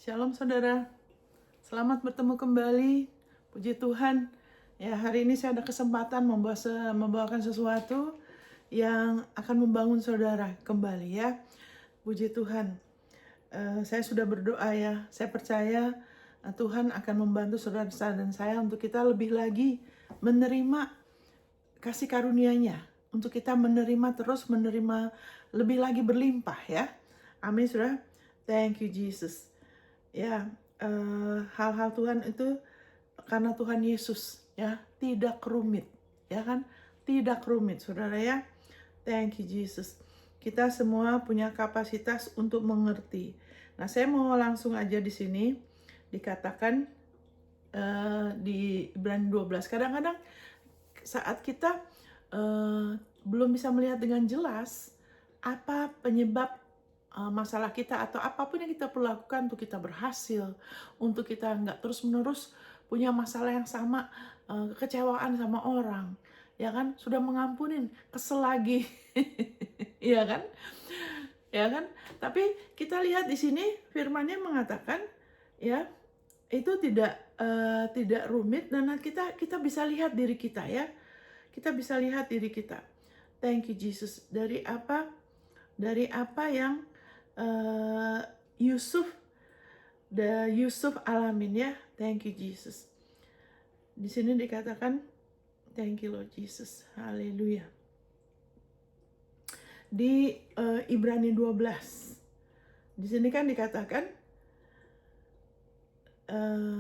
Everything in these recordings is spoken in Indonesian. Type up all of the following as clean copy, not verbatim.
Shalom saudara, selamat bertemu kembali. Puji Tuhan. Ya, hari ini saya ada kesempatan membawakan sesuatu yang akan membangun saudara kembali ya. Puji Tuhan. Saya sudah berdoa ya. Saya percaya Tuhan akan membantu saudara dan saya untuk kita lebih lagi menerima kasih karunia-Nya. Untuk kita menerima lebih lagi berlimpah ya. Amin saudara. Thank you Jesus. Ya, hal-hal Tuhan itu karena Tuhan Yesus ya, tidak rumit, ya kan? Tidak rumit, saudara ya. Thank you Jesus. Kita semua punya kapasitas untuk mengerti. Nah, saya mau langsung aja di sini dikatakan di Ibrani 12. Kadang-kadang saat kita belum bisa melihat dengan jelas apa penyebab masalah kita atau apapun yang kita perlu lakukan untuk kita berhasil, untuk kita nggak terus-menerus punya masalah yang sama, kekecewaan sama orang, ya kan? Sudah mengampunin, kesel lagi, ya kan? Ya kan? Tapi kita lihat di sini firman-Nya mengatakan, ya itu tidak rumit dan kita bisa lihat diri kita ya. Kita bisa lihat diri kita. Thank you Jesus. Dari apa? Dari apa yang Yusuf alamin ya. Thank you Jesus. Di sini dikatakan thank you Lord Jesus. Haleluya. Di Ibrani 12. Di sini kan dikatakan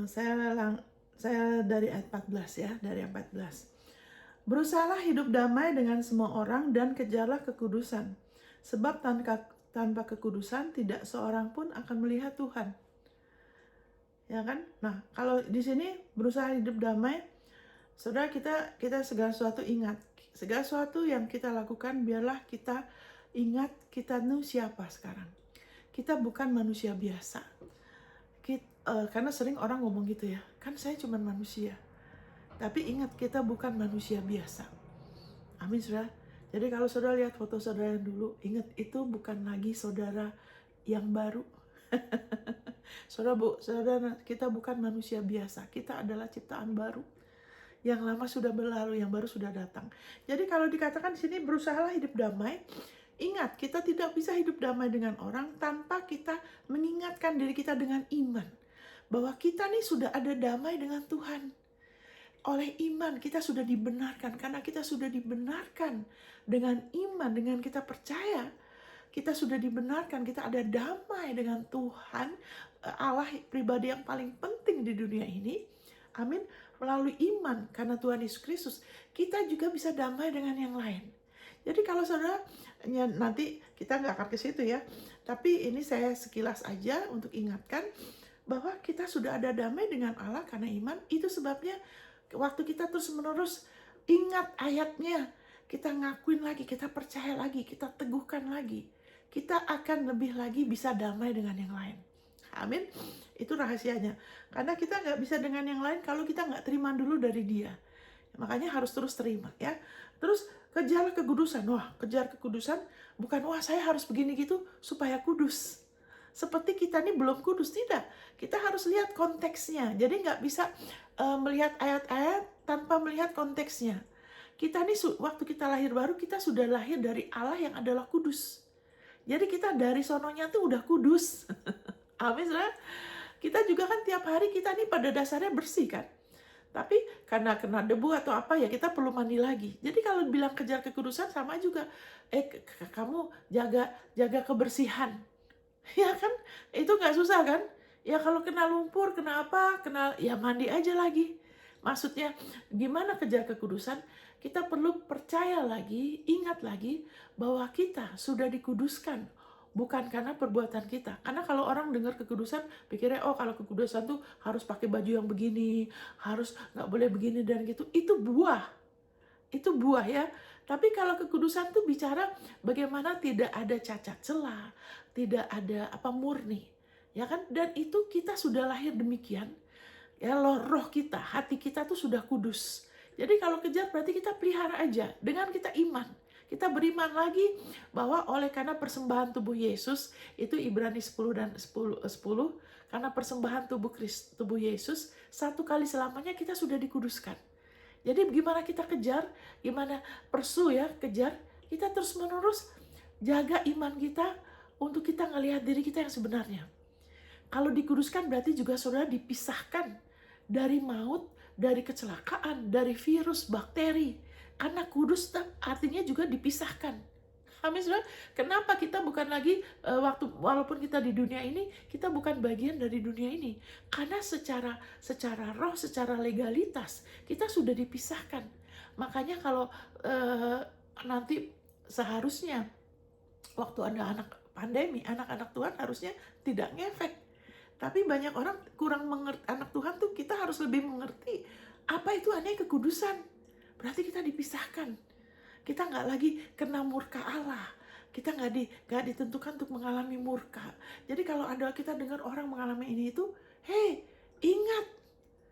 saya dari ayat 14 ya, dari 14. Berusahalah hidup damai dengan semua orang dan kejarlah kekudusan. Sebab tanpa kekudusan tidak seorang pun akan melihat Tuhan. Ya kan? Nah, kalau di sini berusaha hidup damai, saudara, kita segala sesuatu ingat. Segala sesuatu yang kita lakukan biarlah kita ingat kita nu siapa sekarang. Kita bukan manusia biasa. Karena sering orang ngomong gitu ya, kan saya cuma manusia. Tapi ingat, kita bukan manusia biasa. Amin, saudara. Jadi kalau saudara lihat foto saudara yang dulu, ingat itu bukan lagi saudara yang baru. Saudara, kita bukan manusia biasa. Kita adalah ciptaan baru. Yang lama sudah berlalu, yang baru sudah datang. Jadi kalau dikatakan di sini berusahalah hidup damai, ingat kita tidak bisa hidup damai dengan orang tanpa kita mengingatkan diri kita dengan iman. Bahwa kita nih sudah ada damai dengan Tuhan. Oleh iman kita sudah dibenarkan, karena kita sudah dibenarkan dengan iman, dengan kita percaya kita sudah dibenarkan, kita ada damai dengan Tuhan Allah, pribadi yang paling penting di dunia ini. Amin. Melalui iman karena Tuhan Yesus Kristus, kita juga bisa damai dengan yang lain. Jadi kalau saudara, nanti kita nggak akan ke situ ya, tapi ini saya sekilas aja untuk ingatkan bahwa kita sudah ada damai dengan Allah karena iman. Itu sebabnya waktu kita terus-menerus ingat ayatnya, kita ngakuin lagi, kita percaya lagi, kita teguhkan lagi, kita akan lebih lagi bisa damai dengan yang lain. Amin. Itu rahasianya. Karena kita nggak bisa dengan yang lain kalau kita nggak terima dulu dari Dia. Makanya harus terus terima ya. Terus kejarlah kekudusan. Wah, kejar kekudusan bukan wah saya harus begini gitu supaya kudus. Seperti kita ini belum kudus, tidak. Kita harus lihat konteksnya. Jadi nggak bisa melihat ayat-ayat tanpa melihat konteksnya. Kita nih waktu kita lahir baru, kita sudah lahir dari Allah yang adalah kudus. Jadi kita dari sononya tuh udah kudus. Amin, saudara. Kita juga kan tiap hari kita nih pada dasarnya bersih kan. Tapi karena kena debu atau apa ya kita perlu mandi lagi. Jadi kalau bilang kejar kekudusan sama juga. Kamu jaga kebersihan. Ya kan, itu nggak susah kan? Ya kalau kena lumpur, kena apa, ya mandi aja lagi. Maksudnya gimana kejar kekudusan? Kita perlu percaya lagi, ingat lagi bahwa kita sudah dikuduskan. Bukan karena perbuatan kita. Karena kalau orang dengar kekudusan, pikirnya oh kalau kekudusan tuh harus pakai baju yang begini, harus nggak boleh begini dan gitu. Itu buah ya. Tapi kalau kekudusan tuh bicara bagaimana tidak ada cacat celah, tidak ada murni, ya kan? Dan itu kita sudah lahir demikian, ya roh kita, hati kita tuh sudah kudus. Jadi kalau kejar berarti kita pelihara aja dengan kita iman. Kita beriman lagi bahwa oleh karena persembahan tubuh Yesus, itu Ibrani 10 dan 10, karena persembahan tubuh Yesus, satu kali selamanya kita sudah dikuduskan. Jadi gimana kita kejar, gimana kejar, kita terus menerus jaga iman kita untuk kita ngelihat diri kita yang sebenarnya. Kalau dikuduskan berarti juga saudara dipisahkan dari maut, dari kecelakaan, dari virus, bakteri. Karena kudus artinya juga dipisahkan. Amin, saudara. Kenapa kita bukan lagi walaupun kita di dunia ini, kita bukan bagian dari dunia ini? Karena secara roh, secara legalitas kita sudah dipisahkan. Makanya kalau nanti seharusnya waktu ada pandemi, anak-anak Tuhan harusnya tidak ngefek. Tapi banyak orang kurang mengerti, anak Tuhan tuh kita harus lebih mengerti apa itu hanya kekudusan. Berarti kita dipisahkan. Kita nggak lagi kena murka Allah. Kita nggak ditentukan untuk mengalami murka. Jadi kalau ada kita dengar orang mengalami ini itu, hey, ingat,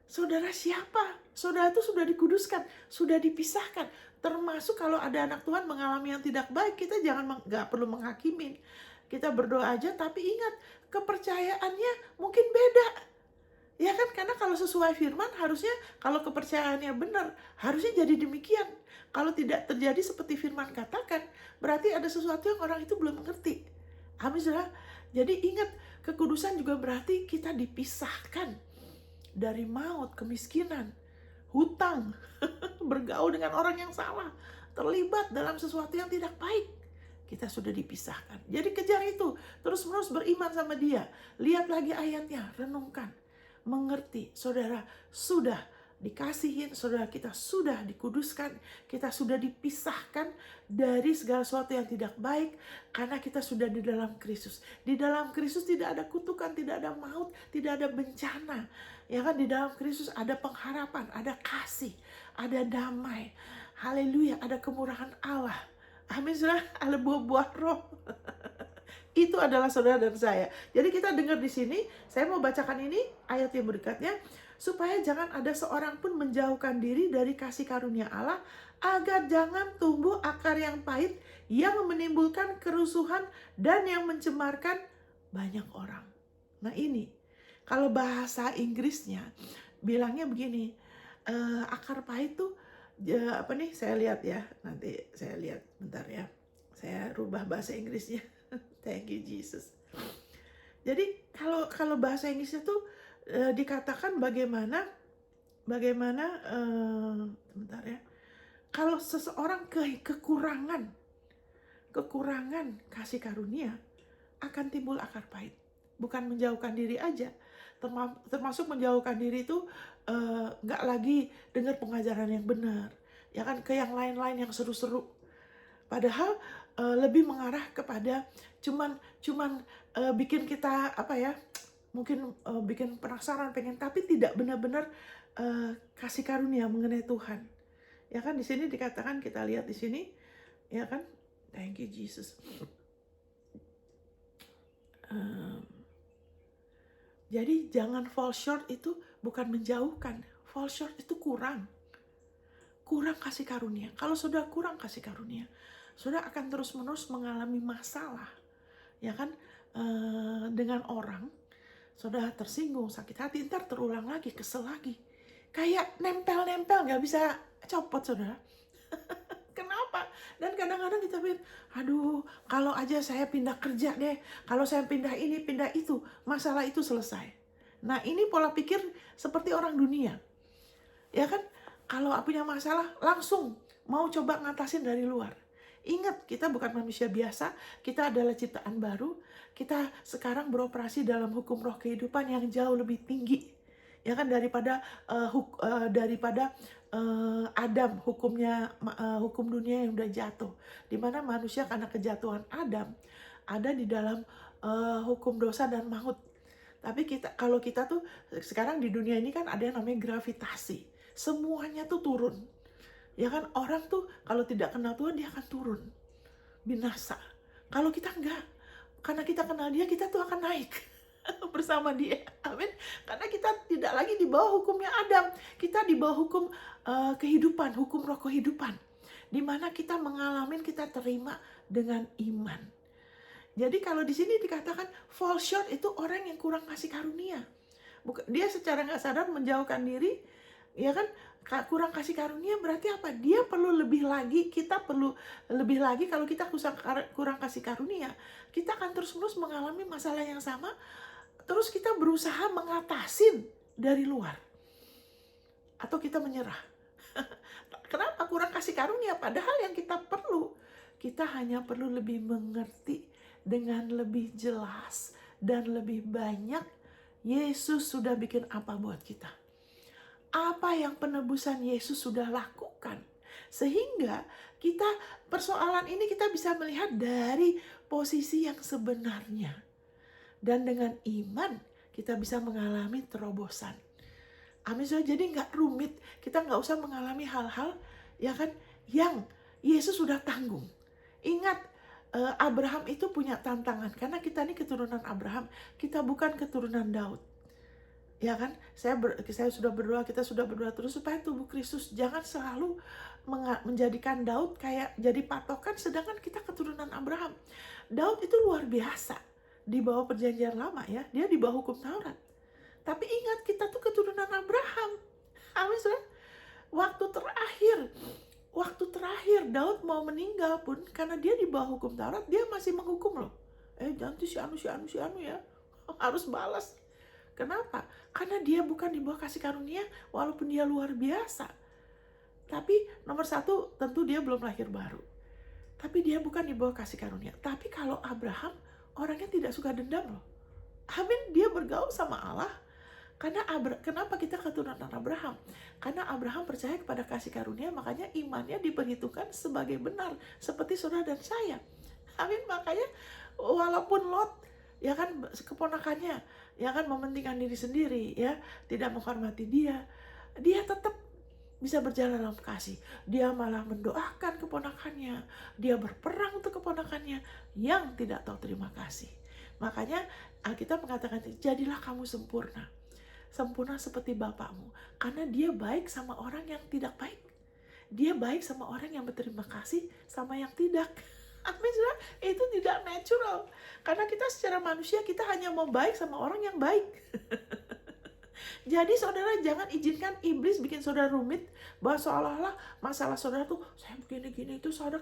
saudara siapa? Saudara itu sudah dikuduskan, sudah dipisahkan. Termasuk kalau ada anak Tuhan mengalami yang tidak baik, kita nggak perlu menghakimin. Kita berdoa aja, tapi ingat, kepercayaannya mungkin beda. Ya kan, karena kalau sesuai firman harusnya kalau kepercayaannya benar, harusnya jadi demikian. Kalau tidak terjadi seperti firman katakan, berarti ada sesuatu yang orang itu belum mengerti. Amin, saudara. Jadi ingat, kekudusan juga berarti kita dipisahkan dari maut, kemiskinan, hutang, bergaul dengan orang yang salah, terlibat dalam sesuatu yang tidak baik. Kita sudah dipisahkan. Jadi kejar itu, terus-menerus beriman sama dia. Lihat lagi ayatnya, renungkan. Mengerti, saudara sudah dikasihin, saudara kita sudah dikuduskan, kita sudah dipisahkan dari segala sesuatu yang tidak baik, karena kita sudah di dalam Kristus. Di dalam Kristus tidak ada kutukan, tidak ada maut, tidak ada bencana. Ya kan, di dalam Kristus ada pengharapan, ada kasih, ada damai. Haleluya, ada kemurahan Allah. Amin, saudara, ada buah-buah roh. Itu adalah saudara dan saya. Jadi kita dengar di sini, saya mau bacakan ini ayat yang berikutnya, supaya jangan ada seorang pun menjauhkan diri dari kasih karunia Allah, agar jangan tumbuh akar yang pahit yang menimbulkan kerusuhan dan yang mencemarkan banyak orang. Nah ini, kalau bahasa Inggrisnya bilangnya begini, akar pahit tuh apa nih? Saya lihat ya, nanti saya lihat bentar ya. Saya rubah bahasa Inggrisnya. Thank you Jesus. Jadi kalau bahasa Inggrisnya tuh dikatakan bagaimana bentar ya. Kalau seseorang kekurangan kasih karunia, akan timbul akar pahit. Bukan menjauhkan diri aja, termasuk menjauhkan diri itu nggak lagi dengar pengajaran yang benar, ya kan, ke yang lain-lain yang seru-seru. Padahal lebih mengarah kepada cuman bikin kita mungkin bikin penasaran, pengen, tapi tidak benar-benar kasih karunia mengenai Tuhan. Ya kan, di sini dikatakan, kita lihat di sini, ya kan, thank you Jesus. Jadi jangan fall short itu bukan menjauhkan, fall short itu kurang kasih karunia. Kalau sudah kurang kasih karunia, sudah akan terus-menerus mengalami masalah, ya kan, dengan orang. Sudah tersinggung, sakit hati, ntar terulang lagi, kesel lagi, kayak nempel nggak bisa copot, saudara. Kenapa? Dan kadang-kadang kita pikir, aduh, kalau aja saya pindah kerja deh, kalau saya pindah ini, pindah itu, masalah itu selesai. Nah ini pola pikir seperti orang dunia, ya kan. Kalau punya masalah langsung mau coba ngatasin dari luar. Ingat, kita bukan manusia biasa, kita adalah ciptaan baru. Kita sekarang beroperasi dalam hukum roh kehidupan yang jauh lebih tinggi, ya kan, daripada Adam, hukum dunia yang udah jatuh. Dimana manusia karena kejatuhan Adam ada di dalam hukum dosa dan maut. Tapi kalau kita tuh sekarang di dunia ini kan ada yang namanya gravitasi. Semuanya tuh turun. Ya kan, orang tuh kalau tidak kenal Tuhan dia akan turun, binasa. Kalau kita enggak, karena kita kenal dia, kita tuh akan naik bersama dia. Amin. Karena kita tidak lagi di bawah hukumnya Adam, kita di bawah hukum kehidupan, hukum roh kehidupan. di mana kita mengalami, kita terima dengan iman. Jadi kalau di sini dikatakan fall short itu orang yang kurang kasih karunia. Dia secara nggak sadar menjauhkan diri, ya kan? Kurang kasih karunia berarti apa? Dia perlu lebih lagi, kita perlu lebih lagi. Kalau kita kurang kasih karunia, kita akan terus-menerus mengalami masalah yang sama, terus kita berusaha mengatasin dari luar, atau kita menyerah. Kenapa? Kurang kasih karunia, padahal yang kita hanya perlu lebih mengerti dengan lebih jelas dan lebih banyak. Yesus sudah bikin apa buat kita? Apa yang penebusan Yesus sudah lakukan? Sehingga persoalan ini kita bisa melihat dari posisi yang sebenarnya. Dan dengan iman kita bisa mengalami terobosan. Amin. Jadi nggak rumit, kita nggak usah mengalami hal-hal ya kan yang Yesus sudah tanggung. Ingat, Abraham itu punya tantangan karena kita ini keturunan Abraham, kita bukan keturunan Daud. Ya kan, saya sudah berdoa, kita sudah berdoa terus supaya tubuh Kristus jangan selalu menjadikan Daud kayak jadi patokan, sedangkan kita keturunan Abraham. Daud itu luar biasa di bawah perjanjian lama ya, dia di bawah hukum Taurat. Tapi ingat, kita tuh keturunan Abraham. Amin. Waktu terakhir Daud mau meninggal pun, karena dia di bawah hukum Taurat, dia masih menghukum loh. Nanti si anu ya, harus balas. Kenapa? Karena dia bukan di bawah kasih karunia, walaupun dia luar biasa. Tapi nomor satu, tentu dia belum lahir baru. Tapi dia bukan di bawah kasih karunia. Tapi kalau Abraham, orangnya tidak suka dendam loh. Amin, dia bergaul sama Allah. Kenapa kita keturunan Abraham? Karena Abraham percaya kepada kasih karunia, makanya imannya diperhitungkan sebagai benar, seperti saudara dan saya. Amin, makanya walaupun Lot, ya kan, keponakannya, ya kan, mementingkan diri sendiri, ya, tidak menghormati dia tetap bisa berjalan dalam kasih. Dia malah mendoakan keponakannya, dia berperang untuk keponakannya yang tidak tahu terima kasih. Makanya Alkitab mengatakan, jadilah kamu sempurna seperti Bapakmu. Karena dia baik sama orang yang tidak baik. Dia baik sama orang yang berterima kasih sama yang tidak. Amin, saudara. Itu tidak natural. Karena kita secara manusia, kita hanya mau baik sama orang yang baik. Jadi saudara, jangan izinkan iblis bikin saudara rumit, bahwa seolah-olah masalah saudara tuh, saya begini-gini, itu saudara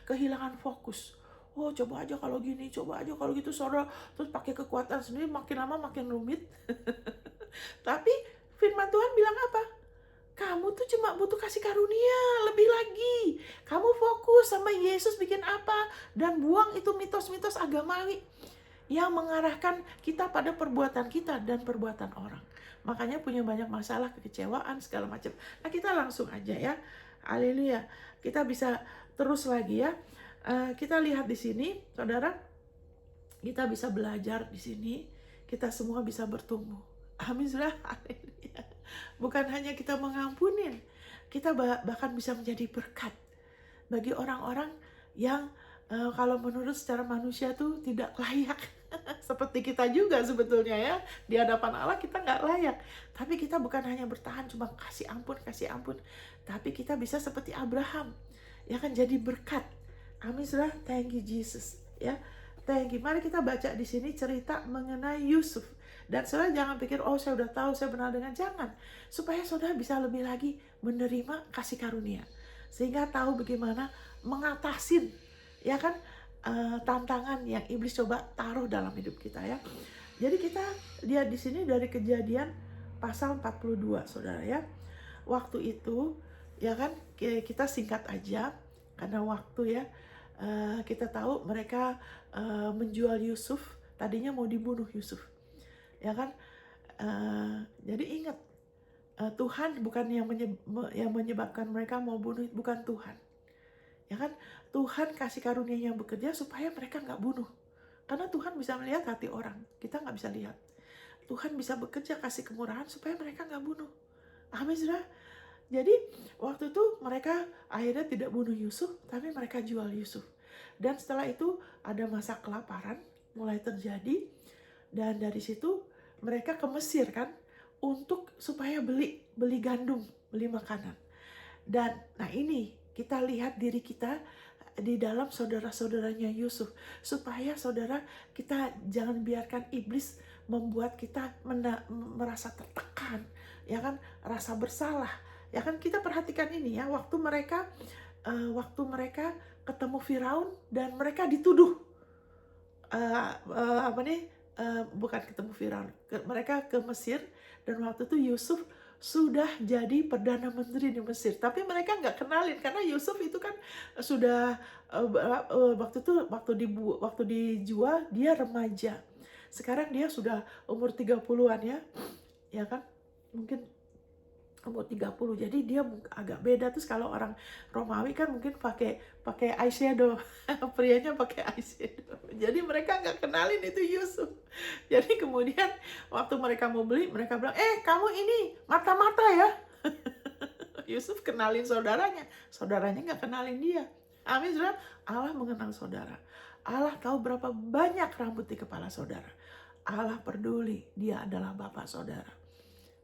kehilangan fokus. Oh, coba aja kalau gini, coba aja kalau gitu, saudara terus pakai kekuatan sendiri, makin lama makin rumit. Tapi firman Tuhan bilang apa? Kamu tuh cuma butuh kasih karunia, lebih lagi. Kamu fokus sama Yesus bikin apa, dan buang itu mitos-mitos agamawi yang mengarahkan kita pada perbuatan kita dan perbuatan orang. Makanya punya banyak masalah, kekecewaan, segala macam. Nah, kita langsung aja ya. Haleluya. Kita bisa terus lagi ya. Kita lihat di sini, saudara. Kita bisa belajar di sini. Kita semua bisa bertumbuh. Amin, saudara. Haleluya. Bukan hanya kita mengampunin, kita bahkan bisa menjadi berkat bagi orang-orang yang kalau menurut secara manusia tuh tidak layak. Seperti kita juga sebetulnya ya, di hadapan Allah kita nggak layak. Tapi kita bukan hanya bertahan cuma kasih ampun, tapi kita bisa seperti Abraham, ya kan, jadi berkat. Amin, saudara. Thank you Jesus, ya. Thank you. Mari kita baca di sini cerita mengenai Yusuf. Dan saudara jangan pikir, oh saya udah tahu, saya benar dengan, jangan. Supaya saudara bisa lebih lagi menerima kasih karunia. Sehingga tahu bagaimana mengatasin, ya kan, tantangan yang iblis coba taruh dalam hidup kita ya. Jadi kita lihat di sini dari Kejadian pasal 42, saudara ya. Waktu itu, ya kan, kita singkat aja karena waktu ya. Kita tahu mereka menjual Yusuf, tadinya mau dibunuh Yusuf. Ya kan, jadi ingat, Tuhan bukan yang menyebabkan mereka mau bunuh, bukan Tuhan. Ya kan, Tuhan kasih karunia-Nya bekerja supaya mereka nggak bunuh. Karena Tuhan bisa melihat hati orang, kita nggak bisa lihat. Tuhan bisa bekerja kasih kemurahan supaya mereka nggak bunuh. Amin, saudara. Jadi waktu itu mereka akhirnya tidak bunuh Yusuf, tapi mereka jual Yusuf. Dan setelah itu ada masa kelaparan mulai terjadi, dan dari situ mereka ke Mesir kan, supaya beli gandum, beli makanan. Dan nah ini kita lihat diri kita di dalam saudara-saudaranya Yusuf, supaya saudara kita jangan biarkan iblis membuat kita merasa tertekan, ya kan, rasa bersalah, ya kan. Kita perhatikan ini ya, waktu mereka ketemu Firaun dan mereka dituduh, bukan ketemu Firaun, mereka ke Mesir, dan waktu itu Yusuf sudah jadi Perdana Menteri di Mesir. Tapi mereka nggak kenalin, karena Yusuf itu kan sudah waktu dijual dia remaja. Sekarang dia sudah umur 30-an ya kan? Mungkin umur 30, jadi dia agak beda. Terus kalau orang Romawi kan mungkin pakai eyeshadow, prianya pakai eyeshadow. Jadi mereka nggak kenalin itu Yusuf. Jadi kemudian waktu mereka mau beli, mereka bilang, kamu ini mata-mata ya. Yusuf kenalin saudaranya nggak kenalin dia. Amin, saudara. Allah mengenal saudara. Allah tahu berapa banyak rambut di kepala saudara. Allah peduli, dia adalah Bapak saudara.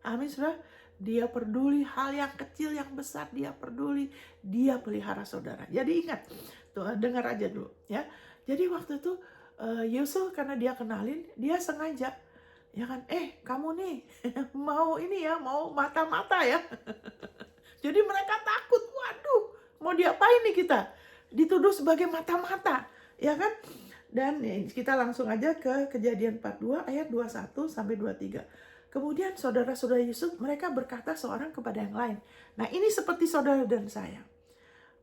Amin, saudara. Dia peduli hal yang kecil, yang besar, dia peduli, dia pelihara saudara. Jadi ingat, tuh, dengar aja dulu ya. Jadi waktu itu Yusuf karena dia kenalin, dia sengaja, ya kan, kamu nih mau ini ya, mau mata-mata ya. Jadi mereka takut, waduh, mau diapain nih kita? Dituduh sebagai mata-mata, ya kan? Dan kita langsung aja ke Kejadian 42 ayat 21 sampai 23. Kemudian saudara-saudara Yusuf, mereka berkata seorang kepada yang lain. Nah, ini seperti saudara dan saya.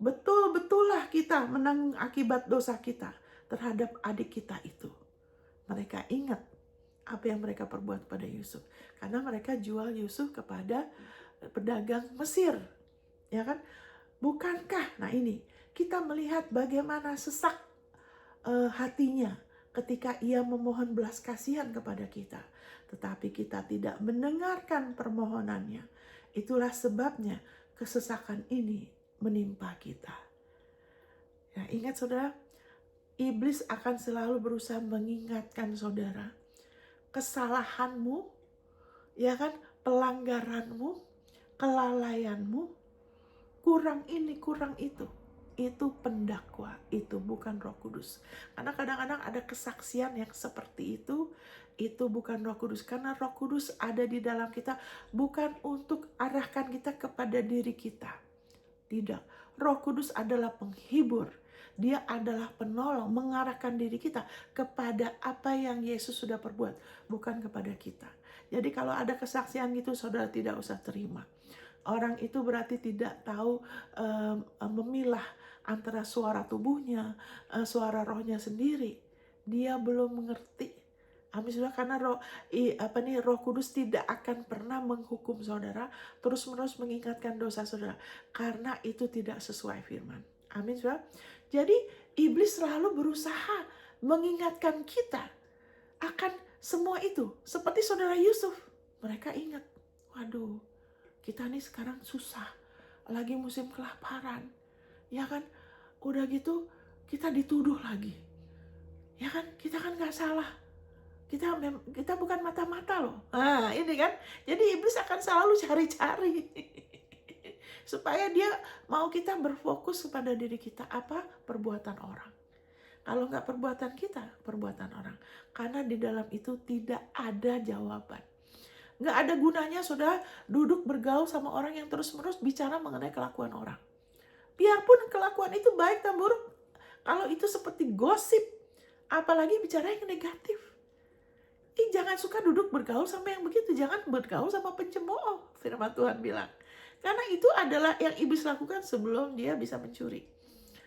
Betul-betullah kita menanggung akibat dosa kita terhadap adik kita itu. Mereka ingat apa yang mereka perbuat pada Yusuf. Karena mereka jual Yusuf kepada pedagang Mesir. Ya kan? Bukankah, nah ini, kita melihat bagaimana sesak hatinya ketika ia memohon belas kasihan kepada kita. Tetapi kita tidak mendengarkan permohonannya. Itulah sebabnya kesesakan ini menimpa kita. Ya, ingat saudara, iblis akan selalu berusaha mengingatkan saudara kesalahanmu, ya kan, pelanggaranmu, kelalaianmu, kurang ini, kurang itu. Itu pendakwa, itu bukan Roh Kudus. Karena kadang-kadang ada kesaksian yang seperti itu bukan Roh Kudus. Karena Roh Kudus ada di dalam kita bukan untuk arahkan kita kepada diri kita. Tidak. Roh Kudus adalah penghibur. Dia adalah penolong, mengarahkan diri kita kepada apa yang Yesus sudah perbuat, bukan kepada kita. Jadi kalau ada kesaksian gitu, saudara tidak usah terima. Orang itu berarti tidak tahu memilah antara suara tubuhnya, suara rohnya sendiri. Dia belum mengerti. Amin, saudara. Karena Roh Kudus tidak akan pernah menghukum saudara, terus-menerus mengingatkan dosa saudara, karena itu tidak sesuai firman. Amin, saudara. Jadi iblis selalu berusaha mengingatkan kita akan semua itu. Seperti saudara Yusuf, mereka ingat, waduh, kita nih sekarang susah, lagi musim kelaparan, ya kan? Udah gitu kita dituduh lagi, ya kan? Kita kan nggak salah, kita bukan mata-mata loh. Nah ini kan, jadi iblis akan selalu cari-cari supaya dia mau kita berfokus kepada diri kita, apa perbuatan orang. Kalau nggak perbuatan kita, perbuatan orang. Karena di dalam itu tidak ada jawaban. Nggak ada gunanya saudara duduk bergaul sama orang yang terus-menerus bicara mengenai kelakuan orang. Biarpun kelakuan itu baik dan buruk, kalau itu seperti gosip, apalagi bicara yang negatif. Jangan suka duduk bergaul sama yang begitu. Jangan bergaul sama pencemooh, firman Tuhan bilang. Karena itu adalah yang iblis lakukan sebelum dia bisa mencuri.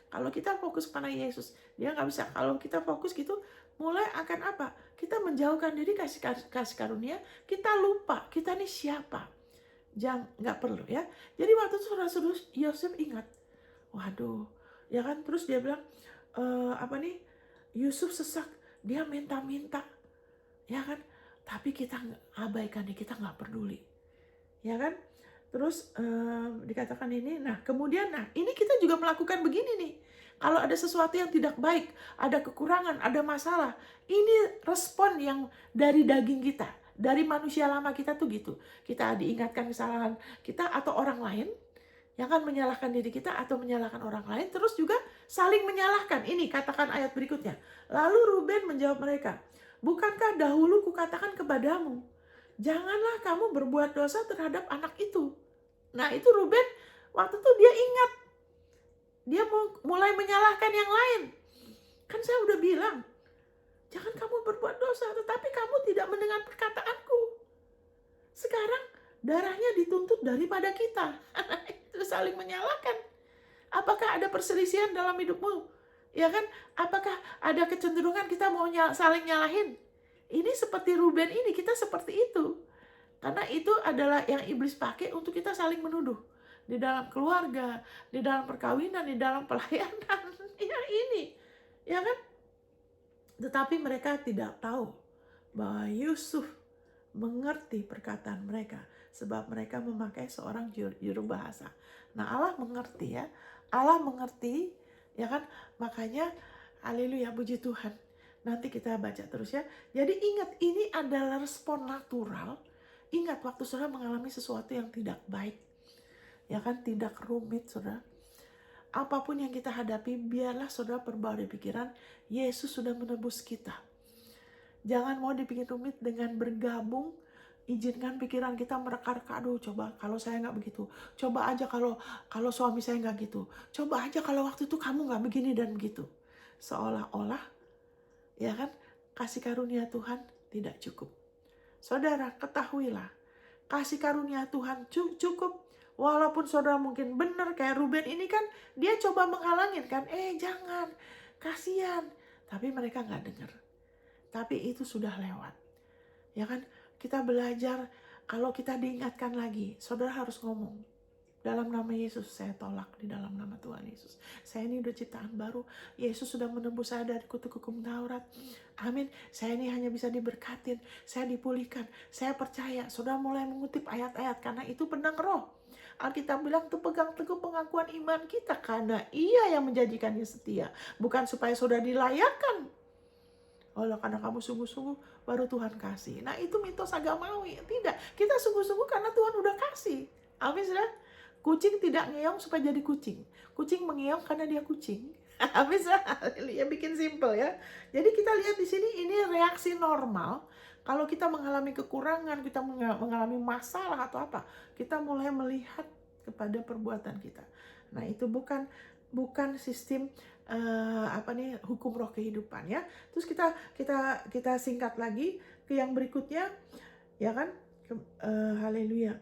Kalau kita fokus pada Yesus, dia nggak bisa. Kalau kita fokus gitu, mulai akan apa? Kita menjauhkan diri kasih karunia, kita lupa kita nih siapa. Jangan, nggak perlu ya. Jadi waktu itu saudara-saudara Yosef ingat, waduh, ya kan. Terus dia bilang, Yusuf sesak, dia minta-minta, ya kan. Tapi kita abaikan dia, kita nggak peduli, ya kan. Terus dikatakan ini, kemudian ini kita juga melakukan begini nih. Kalau ada sesuatu yang tidak baik, ada kekurangan, ada masalah, ini respon yang dari daging kita, dari manusia lama kita tuh gitu. Kita diingatkan kesalahan kita atau orang lain, yang kan menyalahkan diri kita atau menyalahkan orang lain, terus juga saling menyalahkan. Ini katakan ayat berikutnya. Lalu Ruben menjawab mereka, bukankah dahulu kukatakan kepadamu, janganlah kamu berbuat dosa terhadap anak itu. Nah itu Ruben waktu itu dia ingat, dia mulai menyalahkan yang lain. Kan saya udah bilang, jangan kamu berbuat dosa, tetapi kamu tidak mendengar perkataanku. Sekarang darahnya dituntut daripada kita. Itu saling menyalahkan. Apakah ada perselisihan dalam hidupmu? Ya kan? Apakah ada kecenderungan kita mau saling nyalahin? Ini seperti Ruben ini, kita seperti itu. Karena itu adalah yang iblis pakai untuk kita saling menuduh. Di dalam keluarga, di dalam perkawinan, di dalam pelayanan. Ya ini. Ya kan? Tetapi mereka tidak tahu bahwa Yusuf mengerti perkataan mereka, sebab mereka memakai seorang juru bahasa. Nah Allah mengerti ya, Allah mengerti ya kan, makanya haleluya, puji Tuhan. Nanti kita baca terus ya. Jadi ingat, ini adalah respon natural. Ingat waktu saudara mengalami sesuatu yang tidak baik, ya kan, tidak rumit saudara. Apapun yang kita hadapi, biarlah saudara perbarui pikiran, Yesus sudah menebus kita. Jangan mau dibikin rumit dengan bergabung. Izinkan pikiran kita mereka-reka, aduh coba kalau saya nggak begitu. Coba aja kalau suami saya nggak gitu. Coba aja kalau waktu itu kamu nggak begini dan begitu. Seolah-olah, ya kan, kasih karunia Tuhan tidak cukup. Saudara, ketahuilah, kasih karunia Tuhan cukup. Walaupun saudara mungkin benar kayak Ruben ini kan, dia coba menghalangin kan. Jangan, kasihan. Tapi mereka nggak dengar. Tapi itu sudah lewat. Ya kan? Kita belajar, kalau kita diingatkan lagi, saudara harus ngomong. Dalam nama Yesus, saya tolak di dalam nama Tuhan Yesus. Saya ini udah ciptaan baru. Yesus sudah menebus saya dari kutuk hukum Taurat. Amin. Saya ini hanya bisa diberkatin. Saya dipulihkan. Saya percaya. Saudara mulai mengutip ayat-ayat, karena itu pedang roh. Alkitab bilang tuh, pegang teguh pengakuan iman kita, karena Ia yang menjanjikannya setia. Bukan supaya saudara dilayakkan. Karena kamu sungguh-sungguh baru Tuhan kasih. Nah itu mitos agamawi. Tidak, kita sungguh-sungguh karena Tuhan udah kasih. Amin saudara. Kucing tidak ngeong supaya jadi kucing. Kucing mengeong karena dia kucing. Amin saudara. Ya bikin simple ya. Jadi kita lihat di sini, ini reaksi normal. Kalau kita mengalami kekurangan, kita mengalami masalah atau apa, kita mulai melihat kepada perbuatan kita. Nah itu bukan sistem hukum roh kehidupan ya. Terus kita singkat lagi ke yang berikutnya, ya kan, haleluya.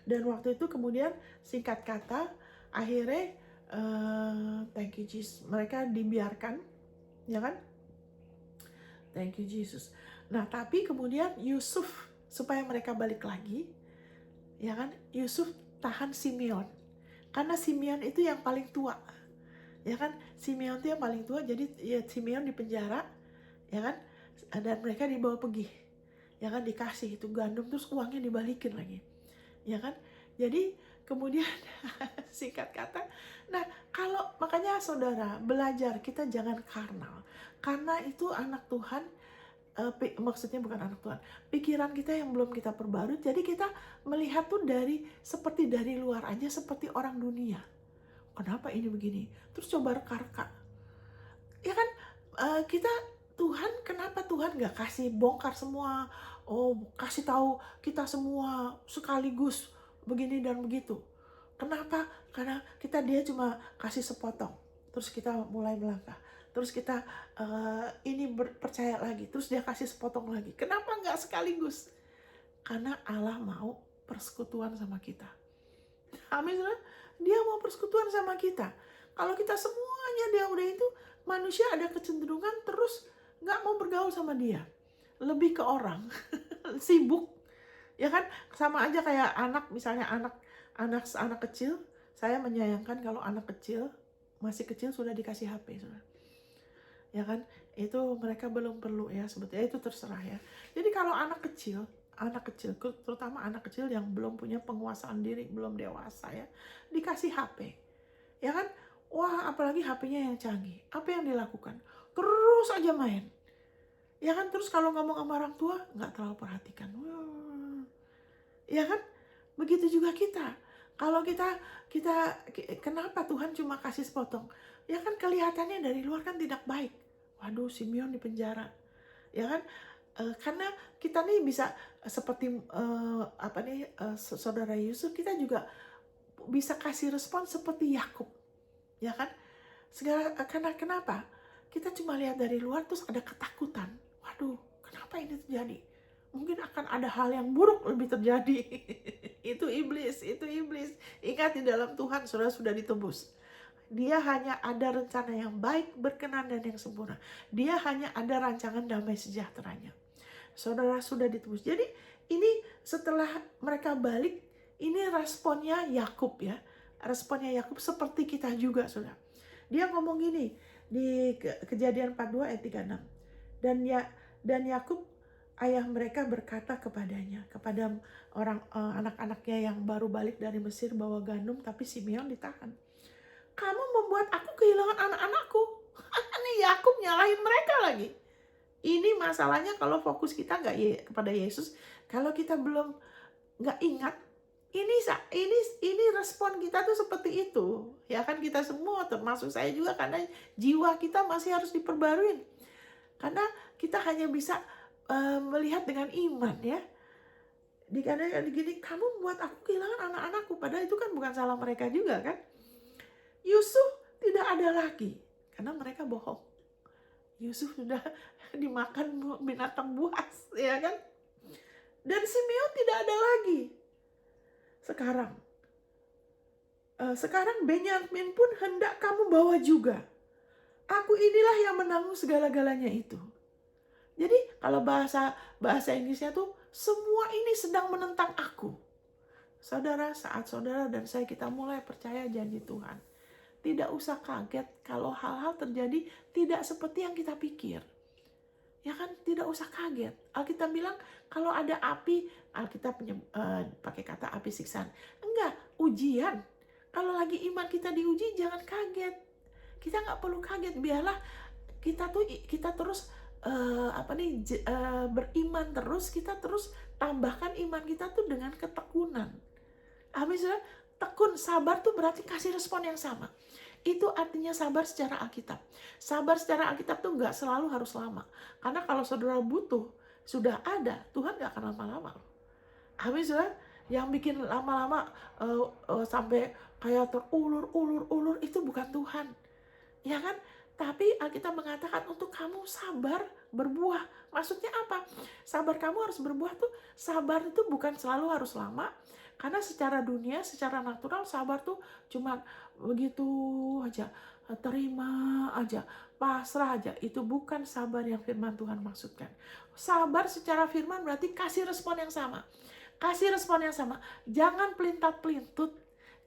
Dan waktu itu kemudian singkat kata, akhirnya thank you Jesus, mereka dibiarkan, ya kan, thank you Jesus. Nah tapi kemudian Yusuf, supaya mereka balik lagi, ya kan, Yusuf tahan Simeon, karena Simeon itu yang paling tua. Ya kan, Simeon itu yang paling tua, jadi ya Simeon di penjara, ya kan, dan mereka dibawa pergi, ya kan, dikasih itu gandum, terus uangnya dibalikin lagi, ya kan. Jadi kemudian singkat kata, nah kalau makanya saudara belajar, kita jangan karnal, karena itu anak Tuhan, maksudnya bukan anak Tuhan, pikiran kita yang belum kita perbarui, jadi kita melihat tuh seperti dari luar aja, seperti orang dunia. Kenapa ini begini? Terus coba reka-reka. Ya kan, kita Tuhan, kenapa Tuhan gak kasih bongkar semua? Kasih tahu kita semua sekaligus begini dan begitu. Kenapa? Karena dia cuma kasih sepotong. Terus kita mulai melangkah. Terus kita percaya lagi. Terus dia kasih sepotong lagi. Kenapa gak sekaligus? Karena Allah mau persekutuan sama kita. Amin. Dia mau persekutuan sama kita. Kalau kita semuanya dia udah itu, manusia ada kecenderungan terus nggak mau bergaul sama dia, lebih ke orang sibuk, ya kan. Sama aja kayak anak, misalnya anak kecil. Saya menyayangkan kalau anak kecil masih kecil sudah dikasih HP, saudara. Ya kan, itu mereka belum perlu ya, sebetulnya itu terserah ya. Jadi kalau anak kecil, terutama anak kecil yang belum punya penguasaan diri, belum dewasa ya, dikasih HP, ya kan, wah apalagi HP-nya yang canggih, apa yang dilakukan? Terus aja main, ya kan. Terus kalau ngomong sama orang tua nggak terlalu perhatikan, ya kan. Begitu juga kita, Kalau kenapa Tuhan cuma kasih sepotong? Ya kan kelihatannya dari luar kan tidak baik. Waduh, Simeon di penjara. Ya kan? Karena kita nih bisa seperti saudara Yusuf, kita juga bisa kasih respon seperti Yakub. Ya kan? Karena kenapa? Kita cuma lihat dari luar terus ada ketakutan. Waduh, kenapa ini terjadi? Mungkin akan ada hal yang buruk lebih terjadi. Itu iblis. Ingat, di dalam Tuhan saudara sudah ditebus. Dia hanya ada rencana yang baik, berkenan, dan yang sempurna. Dia hanya ada rancangan damai sejahteranya. Saudara sudah ditebus. Jadi ini setelah mereka balik, ini responnya Yakub ya. Responnya Yakub seperti kita juga, saudara. Dia ngomong gini di Kejadian 42 ayat 36. Dan Yakub ayah mereka berkata kepadanya, kepada anak-anaknya yang baru balik dari Mesir bawa gandum, tapi Simeon ditahan. Kamu membuat aku kehilangan anak-anakku. Ini Yakub nyalahin mereka lagi. Ini masalahnya kalau fokus kita nggak kepada Yesus, kalau kita belum nggak ingat, ini respon kita tuh seperti itu. Ya kan, kita semua, termasuk saya juga, karena jiwa kita masih harus diperbaruin. Karena kita hanya bisa melihat dengan iman ya. Dikatakan gini, kamu membuat aku kehilangan anak-anakku. Padahal itu kan bukan salah mereka juga kan. Yusuf tidak ada lagi karena mereka bohong. Yusuf sudah dimakan binatang buas, ya kan? Dan Simeon tidak ada lagi. Sekarang Benyamin pun hendak kamu bawa juga. Aku inilah yang menanggung segala-galanya itu. Jadi kalau bahasa Inggrisnya tuh, semua ini sedang menentang aku. Saudara, saat saudara dan saya kita mulai percaya janji Tuhan, tidak usah kaget kalau hal-hal terjadi tidak seperti yang kita pikir. Ya kan, tidak usah kaget. Alkitab bilang kalau ada api, Alkitab pakai kata api siksaan. Enggak, ujian. Kalau lagi iman kita diuji, jangan kaget. Kita nggak perlu kaget. Biarlah kita terus beriman terus. Kita terus tambahkan iman kita tuh dengan ketekunan. Habis itu tekun, sabar tuh berarti kasih respon yang sama. Itu artinya sabar secara Alkitab. Sabar secara Alkitab tuh nggak selalu harus lama. Karena kalau saudara butuh, sudah ada, Tuhan nggak akan lama-lama. Habis itu yang bikin lama-lama sampai kayak terulur, itu bukan Tuhan. Ya kan? Tapi Alkitab mengatakan untuk kamu sabar berbuah. Maksudnya apa? Sabar kamu harus berbuah tuh, sabar itu bukan selalu harus lama. Karena secara dunia, secara natural, sabar tuh cuma begitu aja, terima aja, pasrah aja. Itu bukan sabar yang firman Tuhan maksudkan. Sabar secara firman berarti kasih respon yang sama. Kasih respon yang sama. Jangan pelintat-pelintut.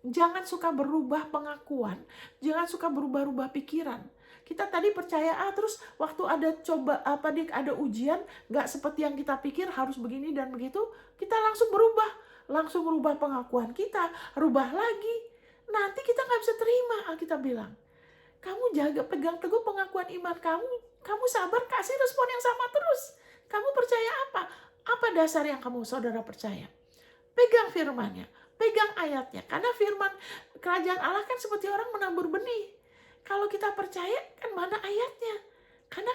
Jangan suka berubah pengakuan. Jangan suka berubah-ubah pikiran. Kita tadi percaya terus waktu ada ujian nggak seperti yang kita pikir, harus begini dan begitu, kita langsung berubah pengakuan kita, rubah lagi. Nanti kita nggak bisa terima. Alkitab bilang, kamu jaga, pegang teguh pengakuan iman kamu sabar, kasih respon yang sama terus. Kamu percaya apa? Apa dasar yang saudara percaya? Pegang firmannya, pegang ayatnya. Karena firman kerajaan Allah kan seperti orang menabur benih. Kalau kita percaya, kan mana ayatnya? Karena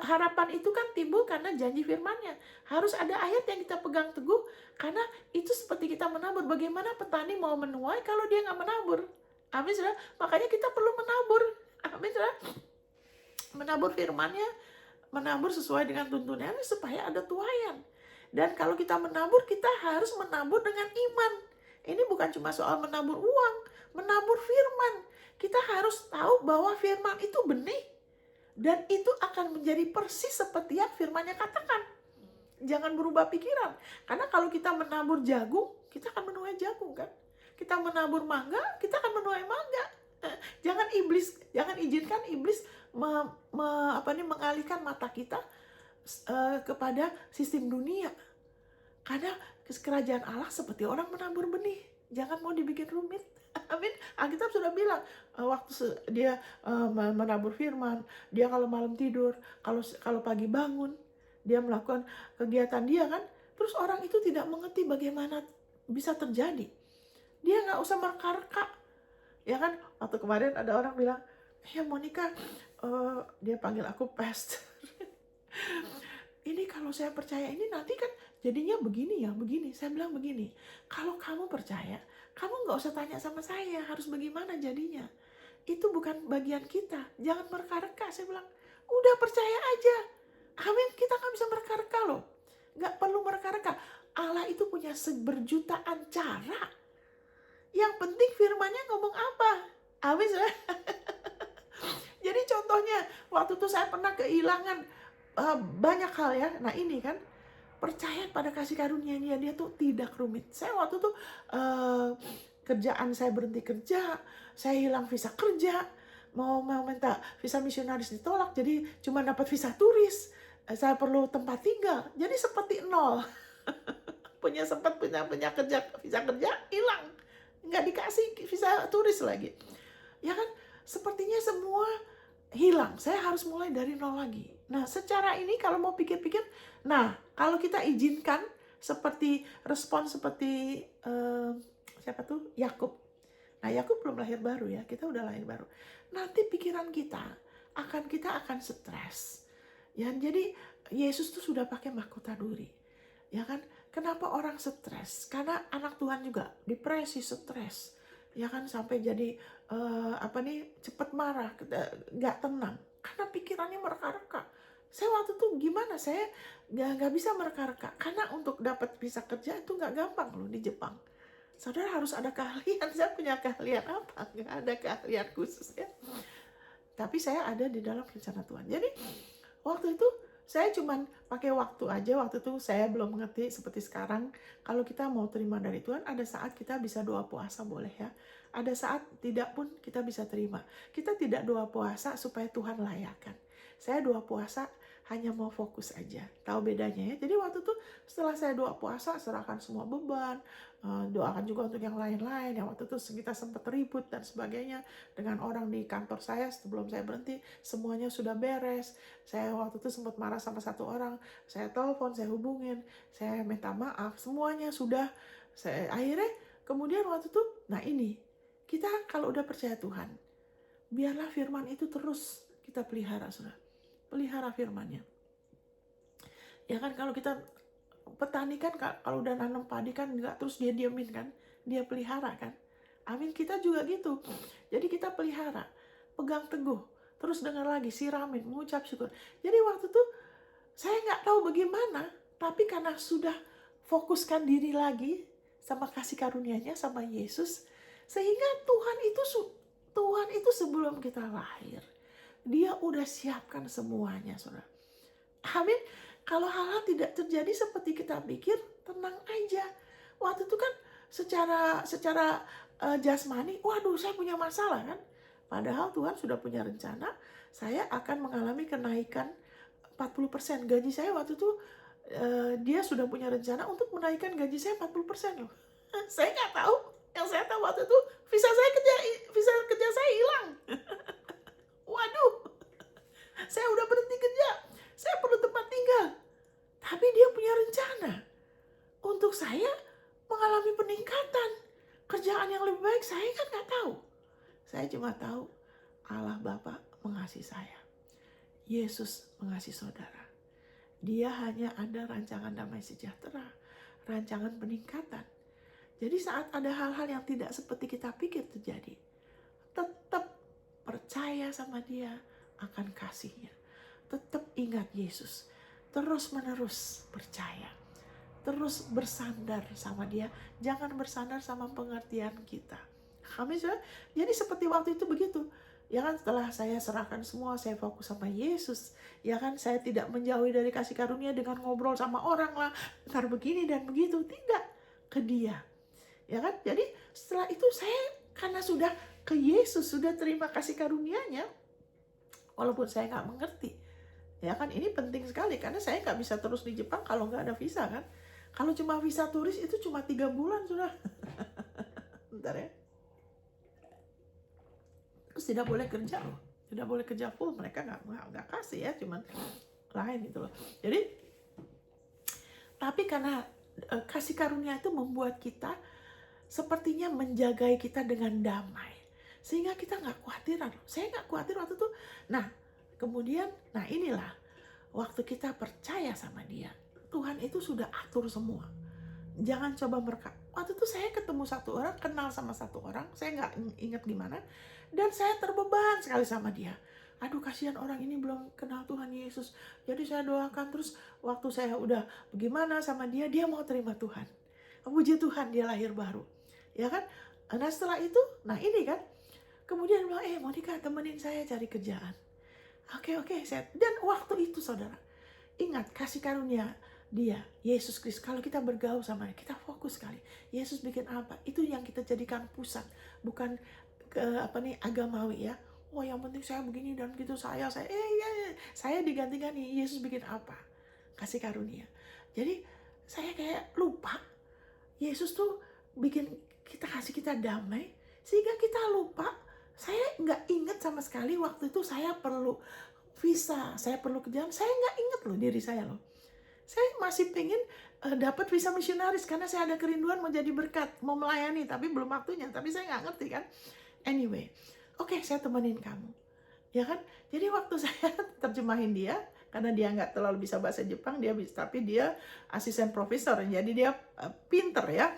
harapan itu kan timbul karena janji firmannya. Harus ada ayat yang kita pegang teguh, karena itu seperti kita menabur. Bagaimana petani mau menuai kalau dia nggak menabur? Amin, saudara. Makanya kita perlu menabur. Amin, saudara. Menabur firmannya, menabur sesuai dengan tuntunannya supaya ada tuaian. Dan kalau kita menabur, kita harus menabur dengan iman. Ini bukan cuma soal menabur uang, menabur firman. Kita harus tahu bahwa firman itu benih. Dan itu akan menjadi persis seperti yang firmannya katakan. Jangan berubah pikiran. Karena kalau kita menabur jagung, kita akan menuai jagung kan. Kita menabur mangga, kita akan menuai mangga. Jangan izinkan iblis mengalihkan mata kita kepada sistem dunia. Karena kerajaan Allah seperti orang menabur benih. Jangan mau dibikin rumit. Amin. Alkitab sudah bilang waktu dia menabur firman, dia kalau malam tidur, kalau pagi bangun, dia melakukan kegiatan dia kan. Terus orang itu tidak mengerti bagaimana bisa terjadi. Dia nggak usah merka-reka. Ya kan, waktu kemarin ada orang bilang, ya Monica, dia panggil aku pastor. Ini kalau saya percaya ini nanti kan jadinya begini ya, begini. Saya bilang begini, kalau kamu percaya, kamu nggak usah tanya sama saya, harus bagaimana jadinya. Itu bukan bagian kita, jangan merka-reka. Saya bilang, udah percaya aja. Amin, kita nggak bisa merka-reka loh. Nggak perlu merka-reka. Allah itu punya seberjutaan cara. Yang penting firman-Nya ngomong apa. Amin. Jadi contohnya, waktu itu saya pernah kehilangan banyak hal ya. Nah ini kan, percaya pada kasih karunia-Nya, dia tuh tidak rumit. Saya waktu itu kerjaan saya berhenti kerja, saya hilang visa kerja, mau minta visa misionaris ditolak, jadi cuma dapat visa turis. Saya perlu tempat tinggal, jadi seperti nol. sempat punya kerja, visa kerja hilang, nggak dikasih visa turis lagi. Ya kan, sepertinya semua hilang. Saya harus mulai dari nol lagi. Nah, secara ini kalau mau pikir-pikir, nah kalau kita izinkan seperti respon seperti siapa tuh, Yakub. Nah, Yakub belum lahir baru ya, kita udah lahir baru. Nanti pikiran kita akan stres. Ya, jadi Yesus tuh sudah pakai mahkota duri. Ya kan? Kenapa orang stres? Karena anak Tuhan juga depresi, stres. Ya kan, sampai jadi cepat marah, nggak tenang. Karena pikirannya mereka-reka. Saya waktu itu gimana? Saya nggak bisa mereka-reka. Karena untuk dapat visa kerja itu nggak gampang loh di Jepang. Saudara harus ada keahlian. Saya punya keahlian apa? Nggak ada keahlian khusus ya. Tapi saya ada di dalam rencana Tuhan. Jadi waktu itu saya cuman pakai waktu aja. Waktu itu saya belum mengerti seperti sekarang. Kalau kita mau terima dari Tuhan, ada saat kita bisa doa puasa, boleh ya. Ada saat tidak pun kita bisa terima. Kita tidak doa puasa supaya Tuhan layakan. Saya doa puasa hanya mau fokus aja. Tahu bedanya ya. Jadi waktu itu setelah saya doa puasa, serahkan semua beban. Doakan juga untuk yang lain-lain. Yang waktu itu kita sempat ribut dan sebagainya dengan orang di kantor saya sebelum saya berhenti. Semuanya sudah beres. Saya waktu itu sempat marah sama satu orang. Saya telepon, saya hubungin, saya minta maaf. Semuanya sudah. Akhirnya kemudian waktu itu, nah ini, kita kalau udah percaya Tuhan, biarlah firman itu terus kita pelihara, saudara. Pelihara firman-Nya. Ya kan, kalau kita petani kan, kalau udah nanam padi kan nggak terus dia diamin kan, dia pelihara kan. Amin, kita juga gitu. Jadi kita pelihara, pegang teguh, terus dengar lagi, siramin, mengucap syukur. Jadi waktu itu saya nggak tahu bagaimana, tapi karena sudah fokuskan diri lagi sama kasih karunia-Nya, sama Yesus, sehingga Tuhan itu sebelum kita lahir, dia udah siapkan semuanya, saudara. Amin. Kalau hal-hal tidak terjadi seperti kita pikir, tenang aja. Waktu itu kan secara jasmani, waduh saya punya masalah kan. Padahal Tuhan sudah punya rencana, saya akan mengalami kenaikan 40%. Gaji saya waktu itu, dia sudah punya rencana untuk menaikkan gaji saya 40% loh. Saya nggak tahu. Yang saya tahu waktu itu, visa kerja saya hilang. Waduh, saya udah berhenti kerja. Saya perlu tempat tinggal. Tapi dia punya rencana untuk saya mengalami peningkatan. Kerjaan yang lebih baik saya kan nggak tahu. Saya cuma tahu Allah Bapa mengasihi saya. Yesus mengasihi saudara. Dia hanya ada rancangan damai sejahtera, rancangan peningkatan. Jadi saat ada hal-hal yang tidak seperti kita pikir terjadi, tetap percaya sama dia akan kasih-Nya. Tetap ingat Yesus. Terus menerus percaya. Terus bersandar sama dia. Jangan bersandar sama pengertian kita. Amin. Jadi seperti waktu itu begitu. Ya kan, setelah saya serahkan semua, saya fokus sama Yesus. Ya kan, saya tidak menjauhi dari kasih karunia dengan ngobrol sama orang lah, ntar begini dan begitu. Tidak, ke dia. Ya kan, jadi setelah itu saya karena sudah ke Yesus, sudah terima kasih karunia-Nya, walaupun saya nggak mengerti. Ya kan, ini penting sekali karena saya nggak bisa terus di Jepang kalau nggak ada visa kan. Kalau cuma visa turis itu cuma 3 bulan sudah. Bentar ya. Terus tidak boleh kerja loh. Tidak boleh kerja full, mereka nggak kasih ya, cuman lain gitu loh. Jadi, tapi karena kasih karunia itu membuat kita sepertinya menjagai kita dengan damai. Sehingga kita nggak khawatiran. Saya nggak khawatir waktu itu. Nah, kemudian, nah inilah waktu kita percaya sama dia. Tuhan itu sudah atur semua. Jangan coba mereka. Waktu itu saya ketemu satu orang, kenal sama satu orang, saya nggak ingat gimana, dan saya terbeban sekali sama dia. Aduh, kasihan orang ini belum kenal Tuhan Yesus. Jadi saya doakan terus, waktu saya udah bagaimana sama dia, dia mau terima Tuhan. Puji Tuhan, dia lahir baru. Ya kan? Nah setelah itu, nah ini kan, kemudian bilang, Monica temenin saya cari kerjaan. Oke, dan waktu itu saudara, ingat kasih karunia dia, Yesus Kristus. Kalau kita bergaul sama dia, kita fokus sekali. Yesus bikin apa? Itu yang kita jadikan pusat, bukan agamawi ya. Oh, yang penting saya begini dan gitu, saya digantikan nih, Yesus bikin apa? Kasih karunia. Jadi saya kayak lupa, Yesus tuh bikin kita, kasih kita damai, sehingga kita lupa. Saya nggak ingat sama sekali waktu itu saya perlu visa, saya perlu kerjaan. Saya nggak ingat loh diri saya loh. Saya masih pengen dapat visa misionaris karena saya ada kerinduan mau jadi berkat, mau melayani, tapi belum waktunya. Tapi saya nggak ngerti kan. Anyway, oke, saya temenin kamu, ya kan. Jadi waktu saya terjemahin dia, karena dia nggak terlalu bisa bahasa Jepang, dia bisa, tapi dia asisten profesor, jadi dia pinter ya,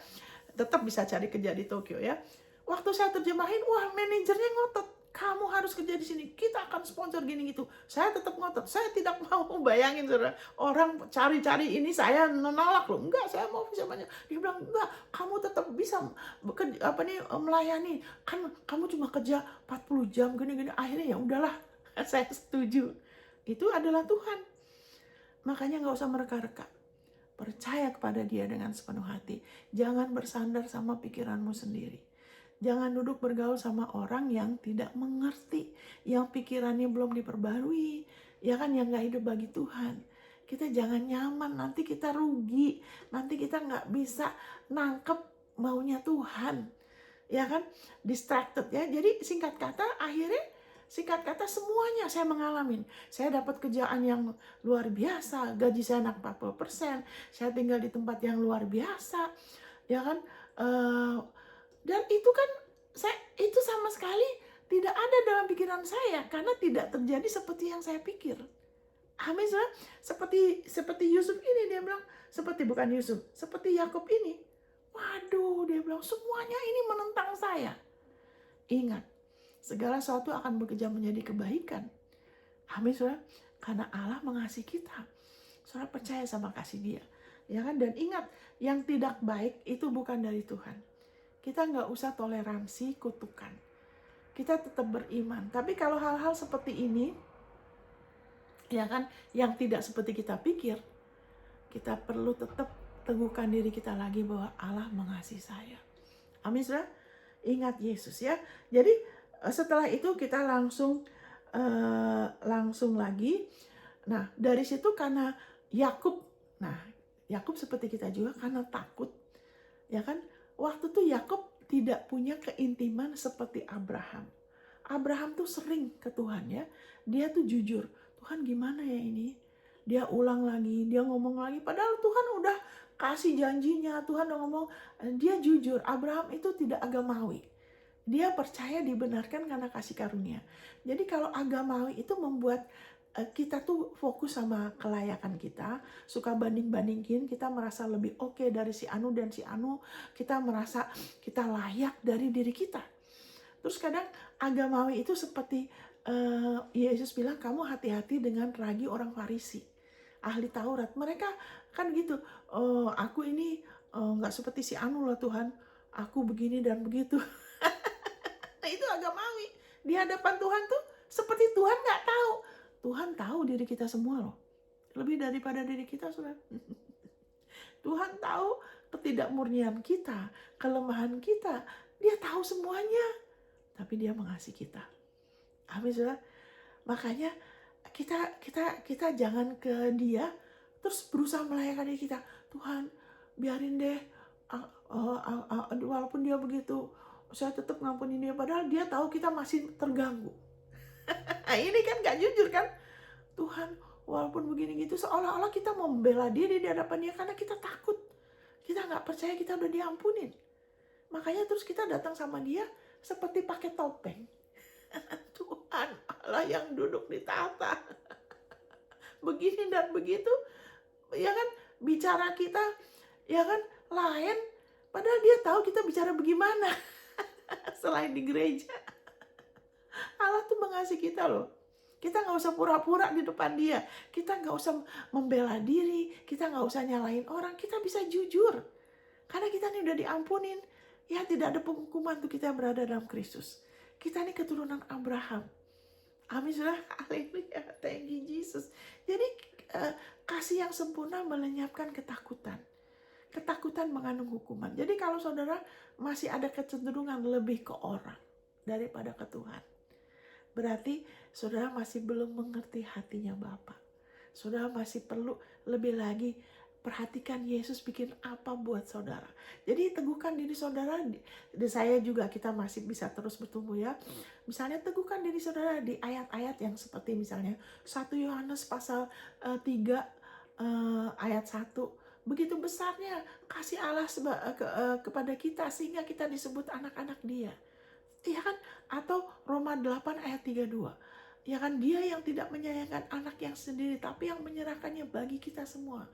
tetap bisa cari kerja di Tokyo ya. Waktu saya terjemahin, wah manajernya ngotot, kamu harus kerja di sini, kita akan sponsor gini gitu. Saya tetap ngotot, saya tidak mau, bayangin saudara, orang cari-cari ini saya menolak loh. Enggak, saya mau visa banyak. Dia bilang, enggak, kamu tetap bisa melayani, kan kamu cuma kerja 40 jam gini-gini. Akhirnya ya udahlah, saya setuju. Itu adalah Tuhan. Makanya nggak usah mereka-reka. Percaya kepada dia dengan sepenuh hati. Jangan bersandar sama pikiranmu sendiri. Jangan duduk bergaul sama orang yang tidak mengerti, yang pikirannya belum diperbarui, ya kan, yang gak hidup bagi Tuhan. Kita jangan nyaman, nanti kita rugi, nanti kita gak bisa nangkep maunya Tuhan, ya kan, distracted ya. Jadi singkat kata semuanya saya mengalami. Saya dapat kerjaan yang luar biasa, gaji saya naik 40%, saya tinggal di tempat yang luar biasa, ya kan. Dan itu kan itu sama sekali tidak ada dalam pikiran saya, karena tidak terjadi seperti yang saya pikir. Amin. Seperti Yusuf ini, dia bilang, seperti Yakub ini. Waduh, dia bilang semuanya ini menentang saya. Ingat, segala sesuatu akan bekerja menjadi kebaikan. Amin, saudara. Karena Allah mengasihi kita. Saudara percaya sama kasih dia, ya kan? Dan ingat, yang tidak baik itu bukan dari Tuhan. Kita nggak usah toleransi kutukan. Kita tetap beriman. Tapi kalau hal-hal seperti ini, ya kan, yang tidak seperti kita pikir, kita perlu tetap teguhkan diri kita lagi bahwa Allah mengasihi saya. Amin, saudara. Ingat Yesus ya. Jadi setelah itu kita langsung lagi. Nah, dari situ karena Yakub seperti kita juga, karena takut, ya kan. Waktu itu Yakub tidak punya keintiman seperti Abraham. Abraham tuh sering ke Tuhan ya. Dia tuh jujur. Tuhan gimana ya ini? Dia ulang lagi, dia ngomong lagi. Padahal Tuhan udah kasih janjinya. Tuhan udah ngomong, dia jujur. Abraham itu tidak agamawi. Dia percaya dibenarkan karena kasih karunia. Jadi kalau agamawi itu membuat kita tuh fokus sama kelayakan kita, suka banding-bandingin, kita merasa lebih oke dari si Anu dan si Anu, kita merasa kita layak dari diri kita. Terus kadang agamawi itu seperti Yesus bilang, kamu hati-hati dengan ragi orang Farisi, ahli Taurat. Mereka kan gitu, aku ini gak seperti si Anu lah Tuhan, aku begini dan begitu. Nah itu agamawi. Di hadapan Tuhan tuh seperti Tuhan gak tahu. Tuhan tahu diri kita semua loh. Lebih daripada diri kita, saudara. Tuhan tahu ketidakmurnian kita, kelemahan kita. Dia tahu semuanya. Tapi dia mengasihi kita. Amin, saudara. Makanya kita jangan ke dia terus berusaha melayani diri kita. Tuhan, biarin deh. Walaupun dia begitu, saya tetap ngampuni dia. Padahal dia tahu kita masih terganggu. Ini kan gak jujur kan? Tuhan, walaupun begini gitu, seolah-olah kita mau membela diri di hadapan dia karena kita takut. Kita gak percaya kita udah diampunin. Makanya terus kita datang sama dia seperti pakai topeng. Tuhan Allah yang duduk di tahta, begini dan begitu, ya kan, bicara kita, ya kan, lain, padahal dia tahu kita bicara bagaimana. Selain di gereja, Allah tuh mengasihi kita loh. Kita nggak usah pura-pura di depan dia, kita nggak usah membela diri, kita nggak usah nyalain orang, kita bisa jujur. Karena kita ini udah diampunin, ya tidak ada penghukuman tuh kita berada dalam Kristus. Kita ini keturunan Abraham. Amin, saudara. Haleluya, thank you Jesus. Jadi kasih yang sempurna melenyapkan ketakutan. Ketakutan mengandung hukuman. Jadi kalau saudara masih ada kecenderungan lebih ke orang daripada ke Tuhan, berarti saudara masih belum mengerti hatinya Bapa. Saudara masih perlu lebih lagi perhatikan Yesus bikin apa buat saudara. Jadi teguhkan diri saudara. Di saya juga kita masih bisa terus bertumbuh ya. Misalnya teguhkan diri saudara di ayat-ayat yang seperti misalnya 1 Yohanes pasal 3 ayat 1. Begitu besarnya kasih Allah kepada kita sehingga kita disebut anak-anak Dia. Ya kan? Atau Roma 8 ayat 32. Ya kan, Dia yang tidak menyayangkan anak yang sendiri tapi yang menyerahkannya bagi kita semua.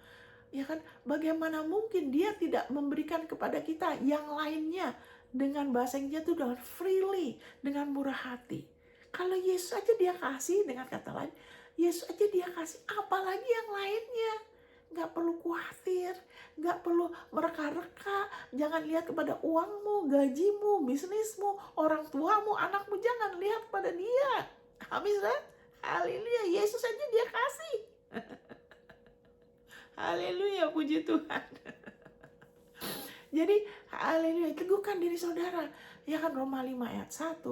Ya kan, bagaimana mungkin Dia tidak memberikan kepada kita yang lainnya dengan bahasa Inggrisnya itu dengan freely, dengan murah hati. Kalau Yesus aja Dia kasih, dengan kata lain, Yesus aja Dia kasih, apalagi yang lainnya. Gak perlu khawatir, gak perlu mereka-reka, jangan lihat kepada uangmu, gajimu, bisnismu, orang tuamu, anakmu, jangan lihat pada Dia. Amin, saudara. Haleluya, Yesus aja Dia kasih. Haleluya, puji Tuhan. Jadi haleluya, teguhkan diri saudara. Ya kan, Roma 5 ayat 1.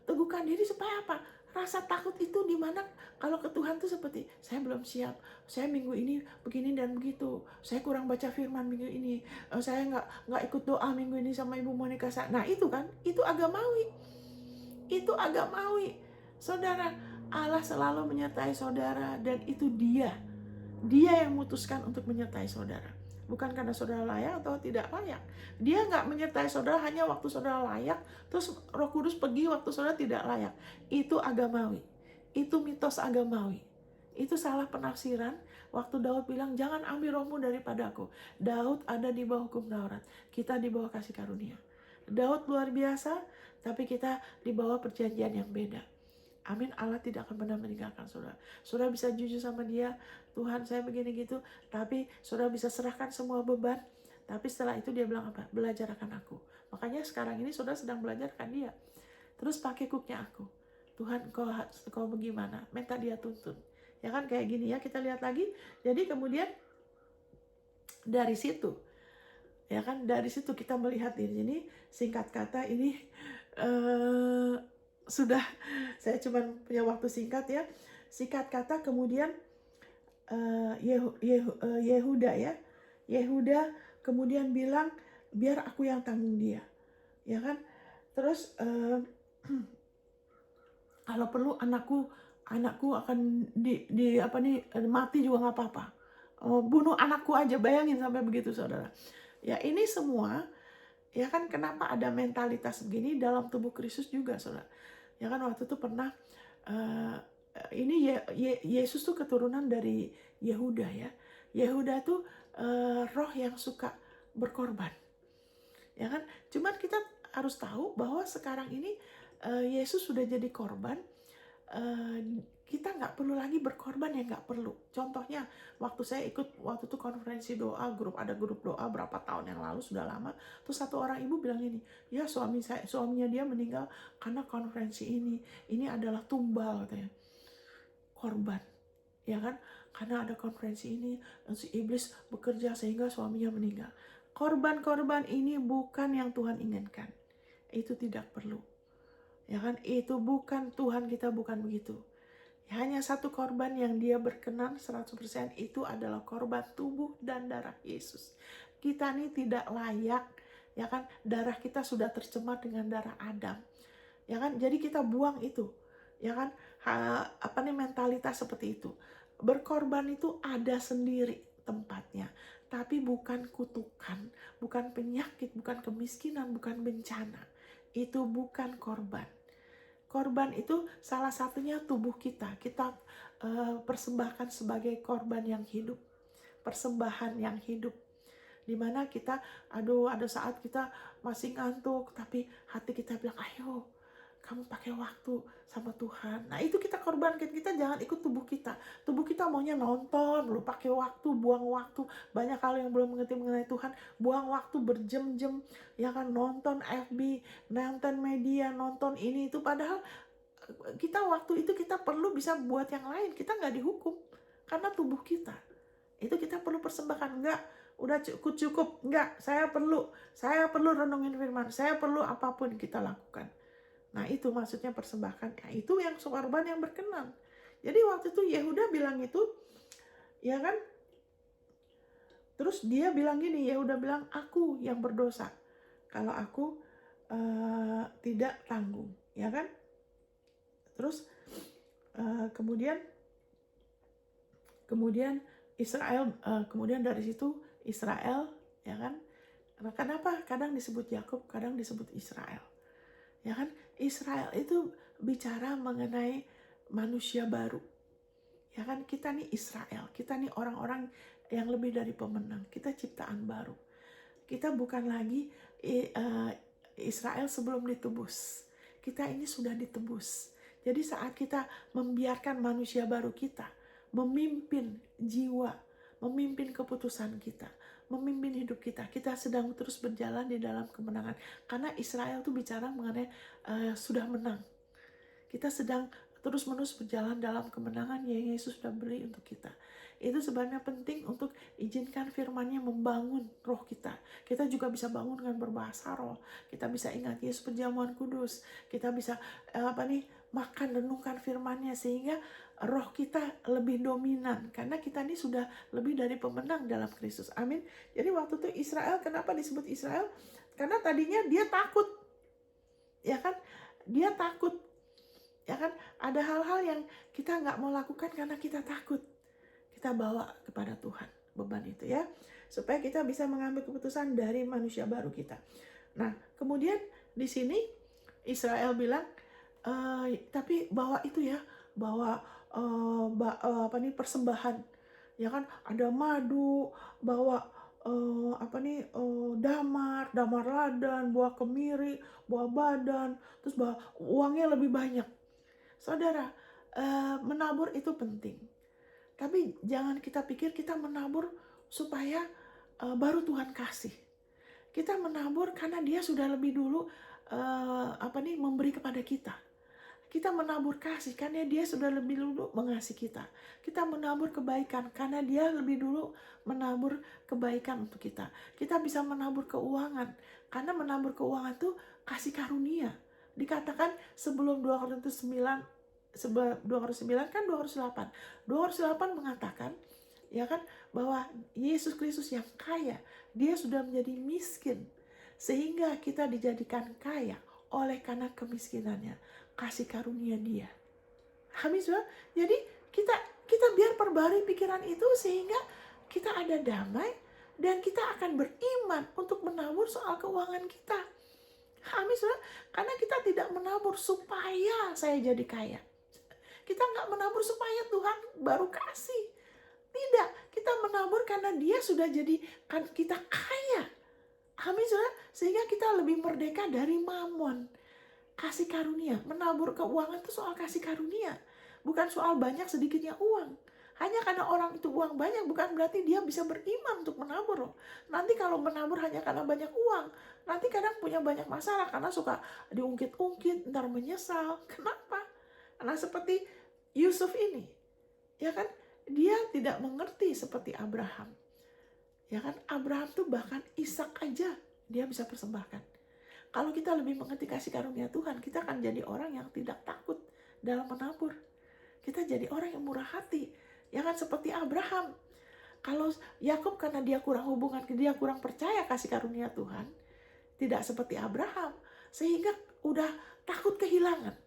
Teguhkan diri supaya apa? Rasa takut itu dimana kalau ke Tuhan tuh seperti, saya belum siap, saya minggu ini begini dan begitu, saya kurang baca firman minggu ini, saya nggak ikut doa minggu ini sama Ibu Monica. Nah itu kan, itu agamawi. Itu agamawi. Saudara, Allah selalu menyertai saudara dan itu Dia yang memutuskan untuk menyertai saudara. Bukan karena saudara layak atau tidak layak. Dia nggak menyertai saudara hanya waktu saudara layak, terus Roh Kudus pergi waktu saudara tidak layak. Itu agamawi. Itu mitos agamawi. Itu salah penafsiran. Waktu Daud bilang, jangan ambil rohmu daripadaku. Daud ada di bawah hukum Taurat. Kita di bawah kasih karunia. Daud luar biasa, tapi kita di bawah perjanjian yang beda. Amin, Allah tidak akan pernah meninggalkan saudara. Saudara bisa jujur sama Dia, Tuhan saya begini gitu, tapi saudara bisa serahkan semua beban. Tapi setelah itu Dia bilang apa? Belajar akan aku. Makanya sekarang ini saudara sedang belajar akan Dia. Terus pakai cooknya aku. Tuhan kau bagaimana? Minta Dia tuntun. Ya kan kayak gini ya, kita lihat lagi. Jadi kemudian dari situ, ya kan, dari situ kita melihat ini singkat kata ini sudah, saya cuma punya waktu singkat ya. Singkat kata kemudian Yehuda ya. Yehuda kemudian bilang, biar aku yang tanggung dia. Ya kan? Terus kalau perlu anakku akan mati juga nggak apa-apa. Bunuh anakku aja, bayangin sampai begitu saudara. Ya ini semua, ya kan, kenapa ada mentalitas begini dalam tubuh Kristus juga saudara. Ya kan, waktu itu pernah ini Yesus tuh keturunan dari Yehuda ya. Yehuda tuh roh yang suka berkorban. Ya kan? Cuman kita harus tahu bahwa sekarang ini Yesus sudah jadi korban. Kita nggak perlu lagi berkorban yang nggak perlu. Contohnya, waktu saya ikut waktu itu konferensi doa, ada grup doa berapa tahun yang lalu, sudah lama. Terus satu orang ibu bilang ini, ya suaminya dia meninggal karena konferensi ini. Ini adalah tumbal katanya, korban, ya kan? Karena ada konferensi ini, si iblis bekerja sehingga suaminya meninggal. Korban-korban ini bukan yang Tuhan inginkan. Itu tidak perlu. Ya kan? Itu bukan Tuhan kita, bukan begitu. Hanya satu korban yang Dia berkenan 100%, itu adalah korban tubuh dan darah Yesus. Kita ini tidak layak, ya kan? Darah kita sudah tercemar dengan darah Adam. Ya kan? Jadi kita buang itu. Ya kan? Mentalitas seperti itu. Berkorban itu ada sendiri tempatnya. tapi bukan kutukan, bukan penyakit, bukan kemiskinan, bukan bencana. Itu bukan korban. Korban itu salah satunya tubuh kita. Kita persembahkan sebagai korban yang hidup, persembahan yang hidup. Dimana kita, ada saat kita masih ngantuk, tapi hati kita bilang, ayo kamu pakai waktu sama Tuhan. Nah itu kita korbankan, kita jangan ikut tubuh kita. Tubuh kita maunya nonton, lu pakai waktu, buang waktu. Banyak hal yang belum mengerti mengenai Tuhan, buang waktu berjam-jam, ya kan, nonton FB, nonton media, nonton ini itu. Padahal kita waktu itu kita perlu bisa buat yang lain. Kita nggak dihukum karena tubuh kita. Itu kita perlu persembahkan. Enggak, udah cukup. Enggak, saya perlu renungin firman. Saya perlu apapun kita lakukan. Nah itu maksudnya persembahkan. Nah, itu yang korban yang berkenan. Jadi waktu itu Yehuda bilang itu, ya kan? Terus dia bilang gini, Yehuda bilang, aku yang berdosa kalau aku tidak tanggung, ya kan? Terus kemudian Israel, kemudian dari situ Israel, ya kan? Nah, kenapa kadang disebut Yakub, kadang disebut Israel? Ya kan, Israel itu bicara mengenai manusia baru. Ya kan, kita nih Israel, kita nih orang-orang yang lebih dari pemenang. Kita ciptaan baru. Kita bukan lagi Israel sebelum ditebus. Kita ini sudah ditebus. Jadi saat kita membiarkan manusia baru kita memimpin jiwa, memimpin keputusan kita, memimpin hidup kita, kita sedang terus berjalan di dalam kemenangan. Karena Israel itu bicara mengenai sudah menang. Kita sedang terus-menerus berjalan dalam kemenangan yang Yesus sudah beri untuk kita. Itu sebenarnya penting untuk izinkan firman-Nya membangun roh kita. Kita juga bisa bangun dengan berbahasa roh. Kita bisa ingat Yesus perjamuan kudus. Kita bisa makan, renungkan firman-Nya sehingga roh kita lebih dominan. Karena kita ini sudah lebih dari pemenang dalam Kristus. Amin. Jadi waktu itu Israel, kenapa disebut Israel? Karena tadinya dia takut. Ya kan? Dia takut. Ya kan? Ada hal-hal yang kita nggak mau lakukan karena kita takut. Kita bawa kepada Tuhan beban itu ya, supaya kita bisa mengambil keputusan dari manusia baru kita. Nah, kemudian di sini Israel bilang, tapi bawa itu ya, bawa persembahan, ya kan, ada madu, bawa damar ladan, bawa kemiri, bawa badan, terus bawa uangnya lebih banyak. Saudara, menabur itu penting. Tapi jangan kita pikir kita menabur supaya baru Tuhan kasih. Kita menabur karena Dia sudah lebih dulu memberi kepada kita. Kita menabur kasih karena Dia sudah lebih dulu mengasihi kita. Kita menabur kebaikan karena Dia lebih dulu menabur kebaikan untuk kita. Kita bisa menabur keuangan karena menabur keuangan itu kasih karunia. Dikatakan sebelum 2 Korintus 9 kan 208 mengatakan, ya kan, bahwa Yesus Kristus yang kaya, Dia sudah menjadi miskin sehingga kita dijadikan kaya oleh karena kemiskinannya, kasih karunia Dia. Amin. Jadi kita biar perbarui pikiran itu sehingga kita ada damai dan kita akan beriman untuk menabur soal keuangan kita. Amin. Karena kita tidak menabur supaya saya jadi kaya. Kita nggak menabur supaya Tuhan baru kasih. Tidak, kita menabur karena Dia sudah jadikan kita kaya. Amin, saudara. Sehingga kita lebih merdeka dari mamon. Kasih karunia, menabur keuangan itu soal kasih karunia. Bukan soal banyak sedikitnya uang. Hanya karena orang itu uang banyak bukan berarti dia bisa beriman untuk menabur. Nanti kalau menabur hanya karena banyak uang, nanti kadang punya banyak masalah karena suka diungkit-ungkit, ntar menyesal. Kenapa? Nah seperti Yusuf ini, ya kan, dia tidak mengerti seperti Abraham. Ya kan, Abraham tuh bahkan Ishak aja dia bisa persembahkan. Kalau kita lebih mengerti kasih karunia Tuhan, kita akan jadi orang yang tidak takut dalam menabur. Kita jadi orang yang murah hati. Ya kan, seperti Abraham. Kalau Yakub karena dia kurang hubungan, dia kurang percaya kasih karunia Tuhan, tidak seperti Abraham, sehingga udah takut kehilangan.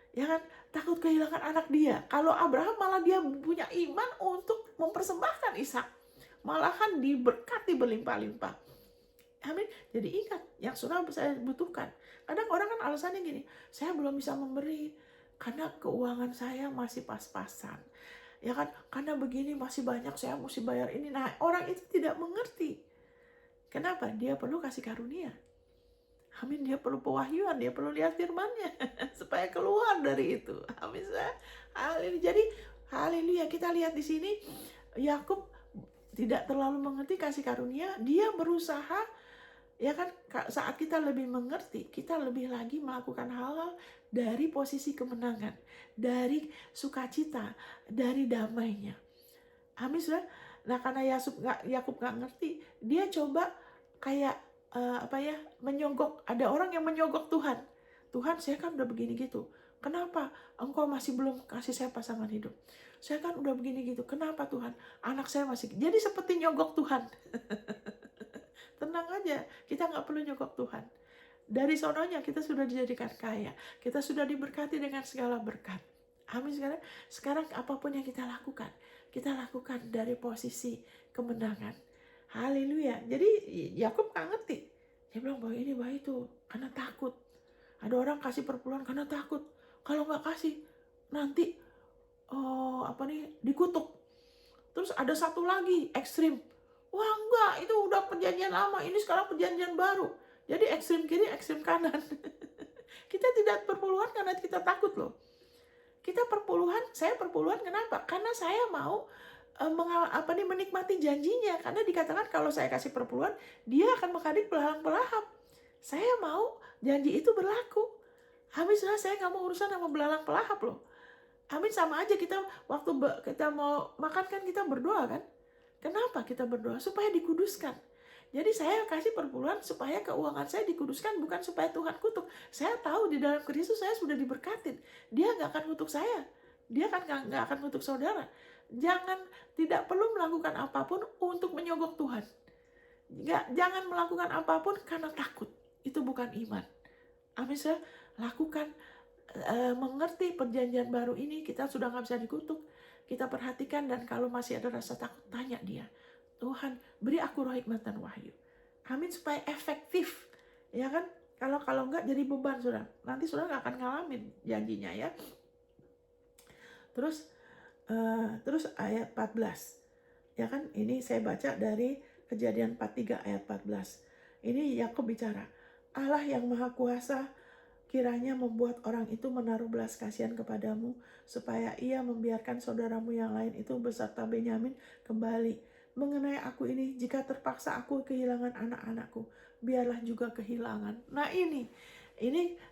Ya kan, takut kehilangan anak dia. Kalau Abraham malah dia punya iman untuk mempersembahkan Ishak, malahan diberkati berlimpah-limpah. Amin. Jadi ingat, yang sudah saya butuhkan. Kadang orang kan alasannya gini, saya belum bisa memberi karena keuangan saya masih pas-pasan. Ya kan, karena begini masih banyak saya mesti bayar ini. Nah, orang itu tidak mengerti. Kenapa? Dia perlu kasih karunia. Amin, dia perlu pewahyuan, dia perlu lihat firman-Nya supaya keluar dari itu. Amin. Haleluya. Jadi, haleluya, kita lihat di sini Yakub tidak terlalu mengerti kasih karunia, dia berusaha. Ya kan, saat kita lebih mengerti, kita lebih lagi melakukan hal-hal dari posisi kemenangan, dari sukacita, dari damainya. Amin, sudah. Nah, karena Yakub nggak ngerti, dia coba kayak menyogok. Ada orang yang menyogok Tuhan. Tuhan, saya kan udah begini gitu. Kenapa engkau masih belum kasih saya pasangan hidup? Saya kan udah begini gitu. Kenapa Tuhan? Anak saya masih. Jadi seperti nyogok Tuhan. Tenang aja, kita nggak perlu nyogok Tuhan. Dari sononya kita sudah dijadikan kaya. Kita sudah diberkati dengan segala berkat. Amin. Sekarang apapun yang kita lakukan dari posisi kemenangan. Haleluya. Jadi Yakub nggak ngerti. Dia bilang bahwa ini bahwa itu karena takut. Ada orang kasih perpuluhan karena takut. Kalau nggak kasih nanti dikutuk. Terus ada satu lagi ekstrim. Wah enggak, itu udah perjanjian lama, ini sekarang perjanjian baru. Jadi ekstrim kiri, ekstrim kanan. Kita tidak perpuluhan karena kita takut loh. Saya perpuluhan kenapa? Karena saya mau menikmati janjinya. Karena dikatakan kalau saya kasih perpuluhan, dia akan menghadir belalang-pelahap. Saya mau janji itu berlaku. Habis saya nggak mau urusan sama belalang-pelahap loh. Amin, sama aja kita waktu kita mau makan kan kita berdoa kan. Kenapa kita berdoa? Supaya dikuduskan. Jadi saya kasih perpuluhan supaya keuangan saya dikuduskan, bukan supaya Tuhan kutuk. Saya tahu di dalam Kristus saya sudah diberkatin. Dia nggak akan kutuk saya. Dia kan nggak akan kutuk saudara. Tidak perlu melakukan apapun untuk menyogok Tuhan. Jangan melakukan apapun karena takut. Itu bukan iman. Amin. Saya lakukan mengerti perjanjian baru ini, kita sudah nggak bisa dikutuk. Kita perhatikan, dan kalau masih ada rasa takut, tanya dia, Tuhan beri aku roh hikmat dan wahyu. Amin, supaya efektif. Ya kan, kalau enggak jadi beban sudah. Nanti sudah nggak akan ngalamin janjinya ya. Terus ayat 14. Ya kan, ini saya baca dari Kejadian 43 ayat 14. Ini Yakub bicara, Allah yang maha kuasa kiranya membuat orang itu menaruh belas kasihan kepadamu, supaya ia membiarkan saudaramu yang lain itu beserta Benyamin kembali. Mengenai aku ini, jika terpaksa aku kehilangan anak-anakku, biarlah juga kehilangan. Nah ini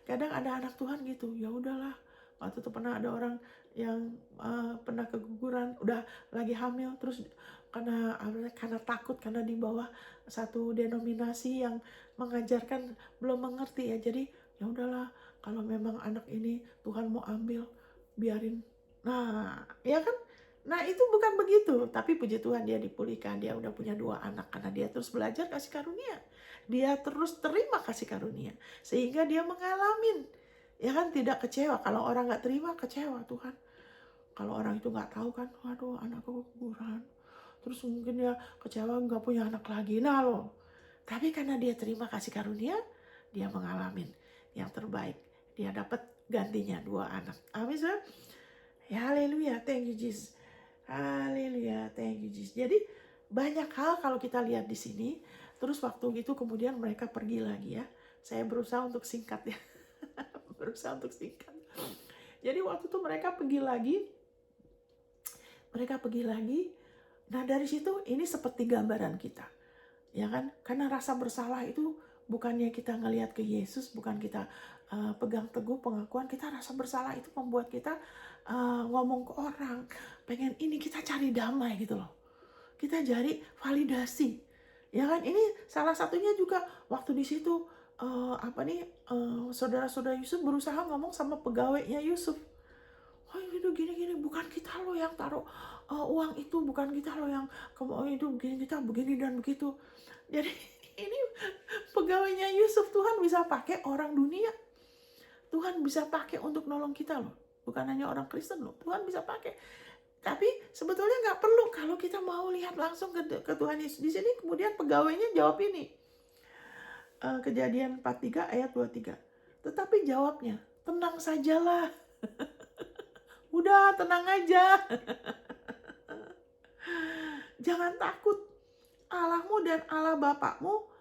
kadang ada anak Tuhan gitu, ya udahlah. Waktu itu pernah ada orang yang pernah keguguran, udah lagi hamil, terus karena takut, karena di bawah satu denominasi yang mengajarkan belum mengerti ya, jadi ya udahlah, kalau memang anak ini Tuhan mau ambil, biarin. Nah, ya kan? Nah, itu bukan begitu. Tapi puji Tuhan dia dipulihkan. Dia udah punya 2 anak karena dia terus belajar kasih karunia. Dia terus terima kasih karunia. Sehingga dia mengalami, ya kan, tidak kecewa. Kalau orang gak terima, kecewa Tuhan. Kalau orang itu gak tahu kan, waduh anakku keguguran. Terus mungkin dia kecewa gak punya anak lagi. Nah loh. Tapi karena dia terima kasih karunia, dia mengalami yang terbaik. Dia dapat gantinya 2 anak. Amin. Ya haleluya, thank you Jesus. Haleluya, thank you Jesus. Jadi banyak hal kalau kita lihat di sini. Terus waktu itu kemudian mereka pergi lagi ya. Saya berusaha untuk singkat ya. Jadi waktu itu mereka pergi lagi. Nah dari situ ini seperti gambaran kita. Ya kan? Karena rasa bersalah itu bukannya kita ngelihat ke Yesus, bukan kita pegang teguh pengakuan, kita rasa bersalah itu membuat kita ngomong ke orang, pengen ini, kita cari damai gitu loh. Kita cari validasi. Ya kan, ini salah satunya juga waktu di situ saudara-saudara Yusuf berusaha ngomong sama pegawainya Yusuf. Oh itu gini-gini, bukan kita loh yang taruh uang itu, bukan kita loh yang itu begini, kita begini dan begitu. Jadi ini pegawainya Yusuf, Tuhan bisa pakai orang dunia. Tuhan bisa pakai untuk nolong kita loh. Bukan hanya orang Kristen loh. Tuhan bisa pakai. Tapi sebetulnya nggak perlu kalau kita mau lihat langsung ke Tuhan Yesus. Di sini kemudian pegawainya jawab ini. Kejadian 43 ayat 23. Tetapi jawabnya, tenang sajalah. Udah tenang aja. Jangan takut. Allahmu dan Allah Bapakmu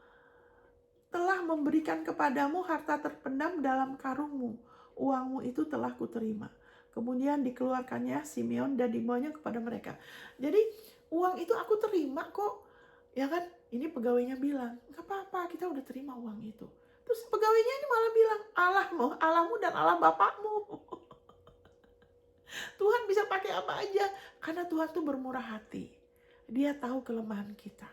telah memberikan kepadamu harta terpendam dalam karungmu. Uangmu itu telah kuterima. Kemudian dikeluarkannya Simeon dan dibawanya kepada mereka. Jadi uang itu aku terima kok. Ya kan? Ini pegawainya bilang, gak apa-apa, kita udah terima uang itu. Terus pegawainya ini malah bilang, Allahmu dan Allah Bapakmu. Tuhan bisa pakai apa aja. Karena Tuhan tuh bermurah hati. Dia tahu kelemahan kita.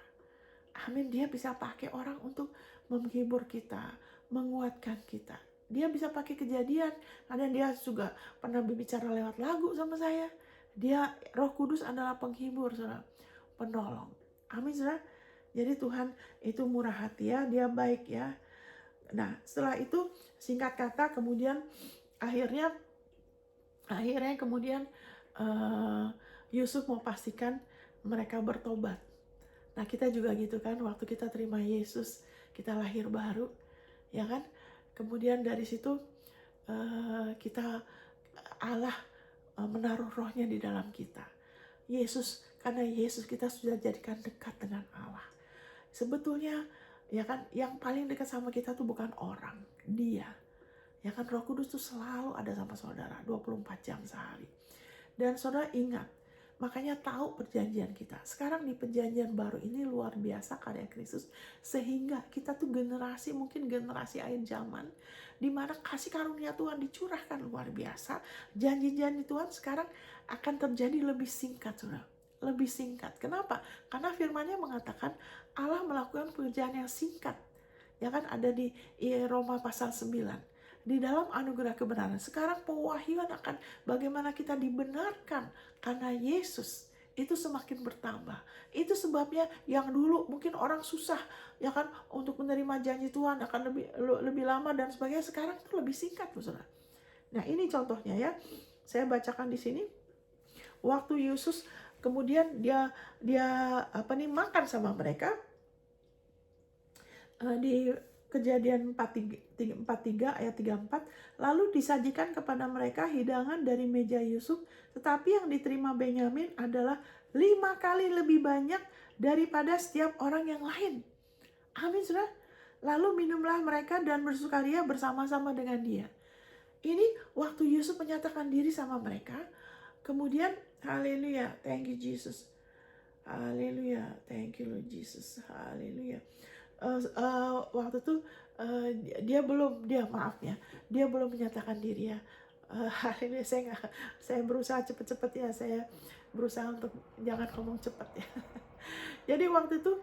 Amin, dia bisa pakai orang untuk menghibur kita, menguatkan kita. Dia bisa pakai kejadian, karena dia juga pernah berbicara lewat lagu sama saya. Dia, Roh Kudus adalah penghibur, saudara, penolong. Amin, saudara. Jadi Tuhan itu murah hati ya, dia baik ya. Nah, setelah itu singkat kata kemudian akhirnya kemudian Yusuf mau pastikan mereka bertobat. Nah, kita juga gitu kan, waktu kita terima Yesus, kita lahir baru, ya kan? Kemudian dari situ kita Allah menaruh rohnya di dalam kita. Karena Yesus kita sudah jadikan dekat dengan Allah. Sebetulnya ya kan, yang paling dekat sama kita tuh bukan orang, Dia. Ya kan, Roh Kudus tuh selalu ada sama saudara 24 jam sehari. Dan saudara ingat, makanya tahu perjanjian kita. Sekarang di perjanjian baru ini luar biasa karya Kristus, sehingga kita tuh mungkin generasi akhir zaman, di mana kasih karunia Tuhan dicurahkan luar biasa. Janji-janji Tuhan sekarang akan terjadi lebih singkat, saudara. Lebih singkat. Kenapa? Karena firman-Nya mengatakan Allah melakukan pekerjaan yang singkat. Ya kan, ada di Roma pasal 9. Di dalam anugerah kebenaran. Sekarang pewahyuan akan bagaimana kita dibenarkan karena Yesus itu semakin bertambah. Itu sebabnya yang dulu mungkin orang susah ya kan untuk menerima janji Tuhan akan lebih lama dan sebagainya, sekarang itu lebih singkat, saudara. Nah, ini contohnya ya. Saya bacakan di sini. Waktu Yesus kemudian dia makan sama mereka di Kejadian 43 ayat 34, lalu disajikan kepada mereka hidangan dari meja Yusuf, tetapi yang diterima Benyamin adalah 5 kali lebih banyak daripada setiap orang yang lain. Amin, saudara. Lalu minumlah mereka dan bersukaria bersama-sama dengan dia. Ini waktu Yusuf menyatakan diri sama mereka. Kemudian, haleluya, thank you Jesus. Haleluya, thank you Lord Jesus. Haleluya. Waktu itu dia belum menyatakan diri ya. Haleluya, saya berusaha cepet-cepet ya. Saya berusaha untuk jangan ngomong cepet ya. Jadi waktu itu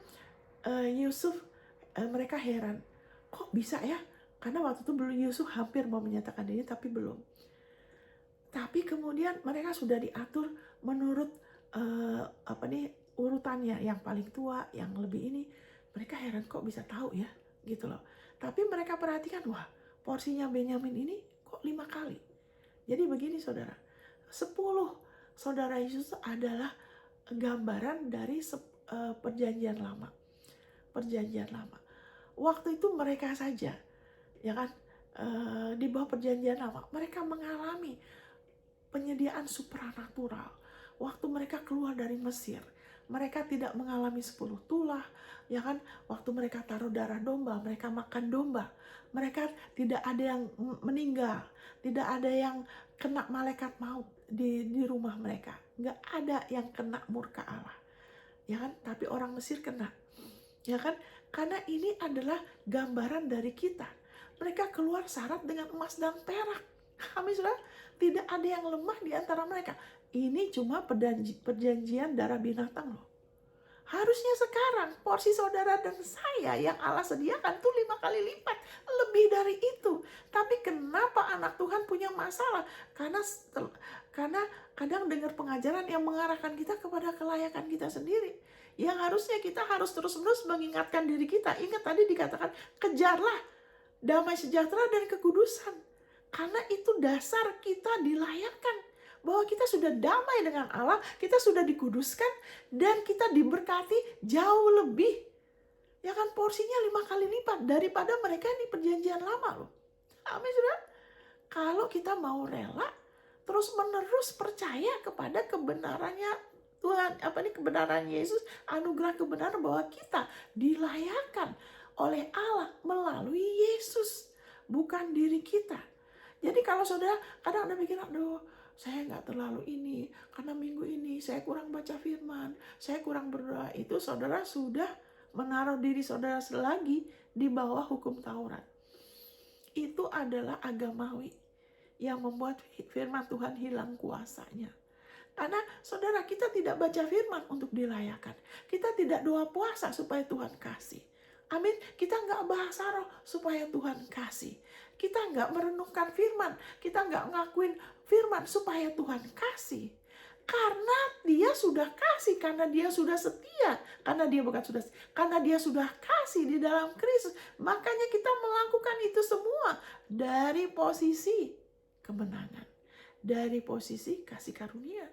Yusuf, mereka heran, kok bisa ya? Karena waktu itu belum, Yusuf hampir mau menyatakan diri tapi belum. Tapi kemudian mereka sudah diatur menurut urutannya, yang paling tua, yang lebih ini. Mereka heran kok bisa tahu ya, gitu loh. Tapi mereka perhatikan, wah, porsinya Benyamin ini kok 5 kali. Jadi begini, saudara, 10 saudara Yesus adalah gambaran dari perjanjian lama. Perjanjian lama. Waktu itu mereka saja, ya kan, di bawah perjanjian lama, mereka mengalami penyediaan supranatural. Waktu mereka keluar dari Mesir, mereka tidak mengalami 10 tulah, ya kan? Waktu mereka taruh darah domba, mereka makan domba. Mereka tidak ada yang meninggal, tidak ada yang kena malaikat maut di rumah mereka. Nggak ada yang kena murka Allah, ya kan? Tapi orang Mesir kena, ya kan? Karena ini adalah gambaran dari kita. Mereka keluar syarat dengan emas dan perak. Amin, saudara. Tidak ada yang lemah di antara mereka. Ini cuma perjanjian darah binatang loh. Harusnya sekarang porsi saudara dan saya yang Allah sediakan tuh 5 kali lipat, lebih dari itu. Tapi kenapa anak Tuhan punya masalah? Karena kadang dengar pengajaran yang mengarahkan kita kepada kelayakan kita sendiri. Yang harusnya kita harus terus-menerus mengingatkan diri kita. Ingat tadi dikatakan, kejarlah damai sejahtera dan kekudusan. Karena itu dasar kita dilayakkan. bahwa kita sudah damai dengan Allah, kita sudah dikuduskan, dan kita diberkati jauh lebih. Ya kan, porsinya 5 kali lipat daripada mereka yang di perjanjian lama loh. Amin, saudara. Kalau kita mau rela, terus menerus percaya kepada kebenarannya Tuhan, kebenaran Yesus, anugerah kebenaran bahwa kita dilayakkan oleh Allah melalui Yesus, bukan diri kita. Jadi kalau saudara kadang ada pikir, aduh saya nggak terlalu ini, karena minggu ini saya kurang baca firman, saya kurang berdoa, itu saudara sudah menaruh diri saudara lagi di bawah hukum Taurat. Itu adalah agamawi yang membuat firman Tuhan hilang kuasanya. Karena saudara, kita tidak baca firman untuk dilayakkan. Kita tidak doa puasa supaya Tuhan kasih. Amin. Kita nggak bahasa roh supaya Tuhan kasih. Kita nggak merenungkan firman. Kita nggak ngakuin firman supaya Tuhan kasih. Karena dia sudah kasih, karena dia sudah setia. Karena dia sudah kasih di dalam Kristus. Makanya kita melakukan itu semua dari posisi kemenangan. Dari posisi kasih karunia.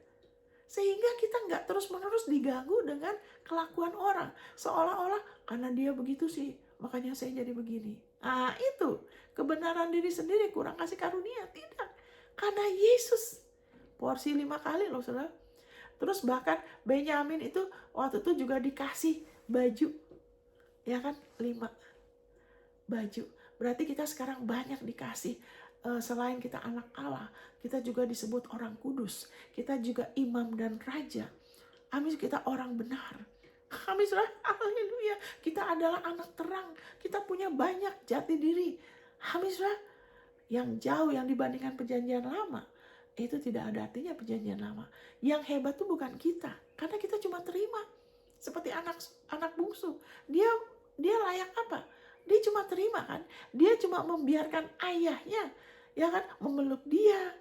Sehingga kita nggak terus-menerus diganggu dengan kelakuan orang. Seolah-olah karena dia begitu sih, makanya saya jadi begini. Nah itu, kebenaran diri sendiri kurang kasih karunia. Tidak, karena Yesus. Porsi 5 kali loh saudara. Terus bahkan Benyamin itu waktu itu juga dikasih baju. Ya kan, 5 baju. Berarti kita sekarang banyak dikasih. Selain kita anak Allah, kita juga disebut orang kudus. Kita juga imam dan raja. Amin, kita orang benar. Amin, haleluya. Kita adalah anak terang. Kita punya banyak jati diri. Amin, yang jauh yang dibandingkan perjanjian lama. Itu tidak ada artinya perjanjian lama. Yang hebat itu bukan kita, karena kita cuma terima. Seperti anak bungsu. Dia layak apa? Dia cuma terima kan. Dia cuma membiarkan ayahnya, ya kan, memeluk dia,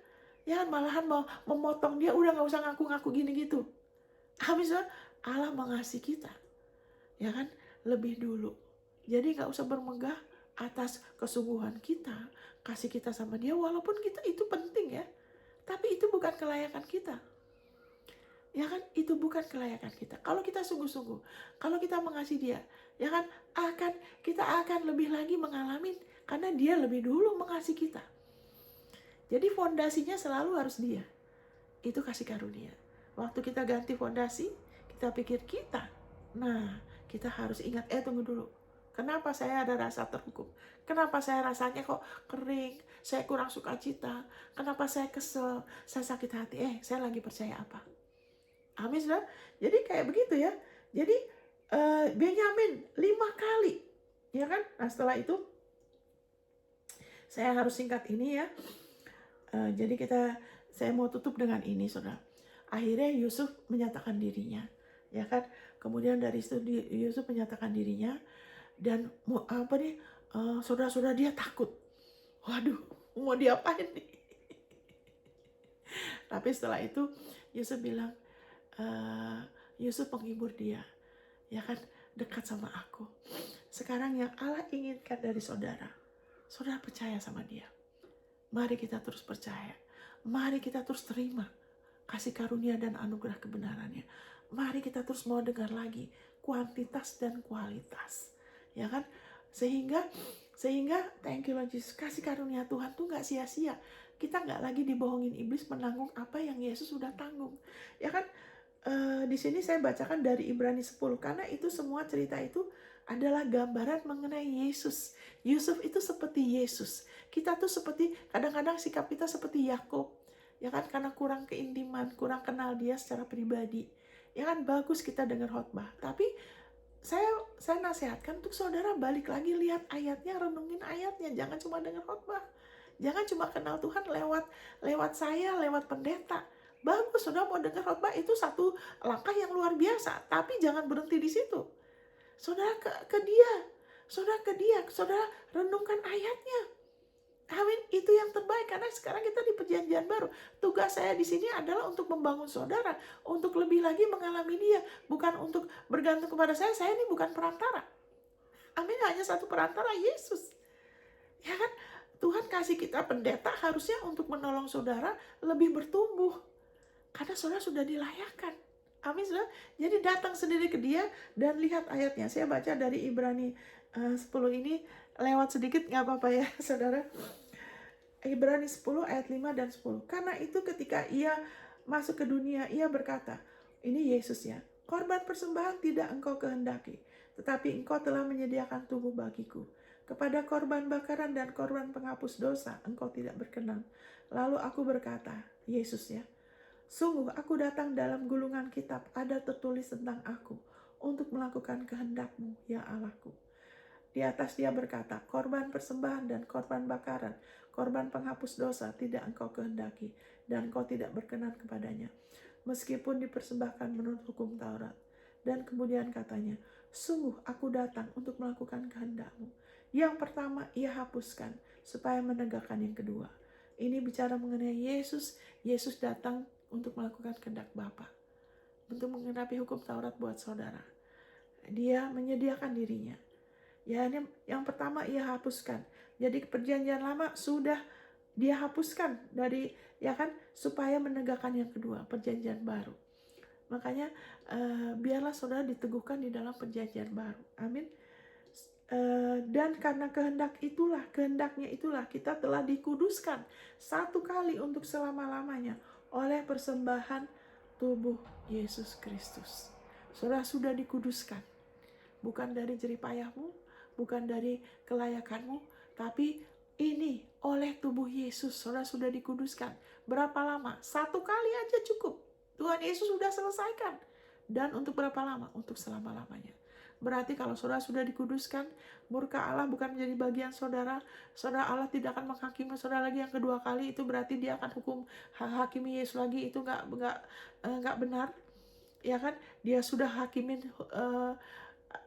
ya kan, malahan mau memotong dia, udah nggak usah ngaku-ngaku gini gitu. Habis itu Allah mengasihi kita, ya kan, lebih dulu. Jadi nggak usah bermegah atas kesungguhan kita, kasih kita sama dia, walaupun kita itu penting ya, tapi itu bukan kelayakan kita. Ya kan, itu bukan kelayakan kita. Kalau kita sungguh-sungguh, kalau kita mengasihi dia, ya kan, kita akan lebih lagi mengalami, karena dia lebih dulu mengasihi kita. Jadi fondasinya selalu harus dia. Itu kasih karunia. Waktu kita ganti fondasi, kita pikir kita. Nah, kita harus ingat, tunggu dulu. Kenapa saya ada rasa terhukum? Kenapa saya rasanya kok kering? Saya kurang sukacita. Kenapa saya kesel? Saya sakit hati. Saya lagi percaya apa? Amin, saudara. Jadi kayak begitu ya. Jadi Benyamin 5 kali. Ya kan? Nah setelah itu, saya harus singkat ini ya. Jadi saya mau tutup dengan ini, saudara. Akhirnya Yusuf menyatakan dirinya, ya kan. Kemudian dari itu Yusuf menyatakan dirinya, dan saudara-saudara dia takut. Waduh, mau diapain nih? Tapi setelah itu Yusuf bilang, Yusuf menghibur dia, ya kan, dekat sama aku. Sekarang yang Allah inginkan dari saudara percaya sama dia. Mari kita terus percaya. Mari kita terus terima kasih karunia dan anugerah kebenarannya. Mari kita terus mau dengar lagi kuantitas dan kualitas. Ya kan? Sehingga thank you Lord Jesus, kasih karunia Tuhan tuh gak sia-sia. Kita gak lagi dibohongin iblis menanggung apa yang Yesus sudah tanggung. Ya kan? Di sini saya bacakan dari Ibrani 10, karena itu semua cerita itu adalah gambaran mengenai Yesus. Yusuf itu seperti Yesus. Kita tuh seperti, kadang-kadang sikap kita seperti Yakub. Ya kan, karena kurang keintiman, kurang kenal dia secara pribadi. Ya kan, bagus kita dengar khotbah. Tapi saya nasihatkan untuk saudara balik lagi lihat ayatnya, renungin ayatnya. Jangan cuma dengar khotbah. Jangan cuma kenal Tuhan lewat saya, lewat pendeta. Bagus, saudara mau dengar khotbah itu satu langkah yang luar biasa. Tapi jangan berhenti di situ. Saudara ke dia, saudara renungkan ayatnya. Amin, itu yang terbaik, karena sekarang kita di perjanjian baru. Tugas saya di sini adalah untuk membangun saudara, untuk lebih lagi mengalami dia, bukan untuk bergantung kepada saya. Saya ini bukan perantara. Amin, hanya satu perantara, Yesus. Ya kan, Tuhan kasih kita pendeta harusnya untuk menolong saudara lebih bertumbuh. Karena saudara sudah dilayakkan. Amin, saudara. Jadi datang sendiri ke dia dan lihat ayatnya. Saya baca dari Ibrani 10 ini, lewat sedikit nggak apa-apa ya saudara. Ibrani 10 ayat 5 dan 10. Karena itu ketika ia masuk ke dunia, ia berkata, ini Yesus ya, korban persembahan tidak engkau kehendaki, tetapi engkau telah menyediakan tubuh bagiku. Kepada korban bakaran dan korban penghapus dosa engkau tidak berkenan. Lalu aku berkata, Yesus ya, sungguh aku datang dalam gulungan kitab ada tertulis tentang aku, untuk melakukan kehendak-Mu ya Allahku. Di atas dia berkata, korban persembahan dan korban bakaran, korban penghapus dosa tidak engkau kehendaki, dan engkau tidak berkenan kepadanya, meskipun dipersembahkan menurut hukum Taurat. Dan kemudian katanya, sungguh aku datang untuk melakukan kehendak-Mu. Yang pertama ia hapuskan, supaya menegakkan yang kedua. Ini bicara mengenai Yesus. Yesus datang untuk melakukan kehendak Bapa, untuk menggenapi hukum Taurat buat saudara. Dia menyediakan dirinya. Ya, ini yang pertama ia hapuskan. Jadi perjanjian lama sudah dia hapuskan dari, ya kan, supaya menegakkan yang kedua, perjanjian baru. Makanya biarlah saudara diteguhkan di dalam perjanjian baru. Amin. Dan karena kehendaknya itulah kita telah dikuduskan satu kali untuk selama-lamanya oleh persembahan tubuh Yesus Kristus. Saudara sudah dikuduskan, bukan dari jeripayahmu, bukan dari kelayakanmu, tapi ini oleh tubuh Yesus. Saudara sudah dikuduskan. Berapa lama? Satu kali aja cukup. Tuhan Yesus sudah selesaikan. Dan untuk berapa lama? Untuk selama-lamanya. Berarti kalau saudara sudah dikuduskan, murka Allah bukan menjadi bagian saudara. Saudara Allah tidak akan menghakimi saudara lagi yang kedua kali. Itu berarti dia akan hukum hakimi Yesus lagi. Itu nggak benar. Ya kan? Dia sudah hakimin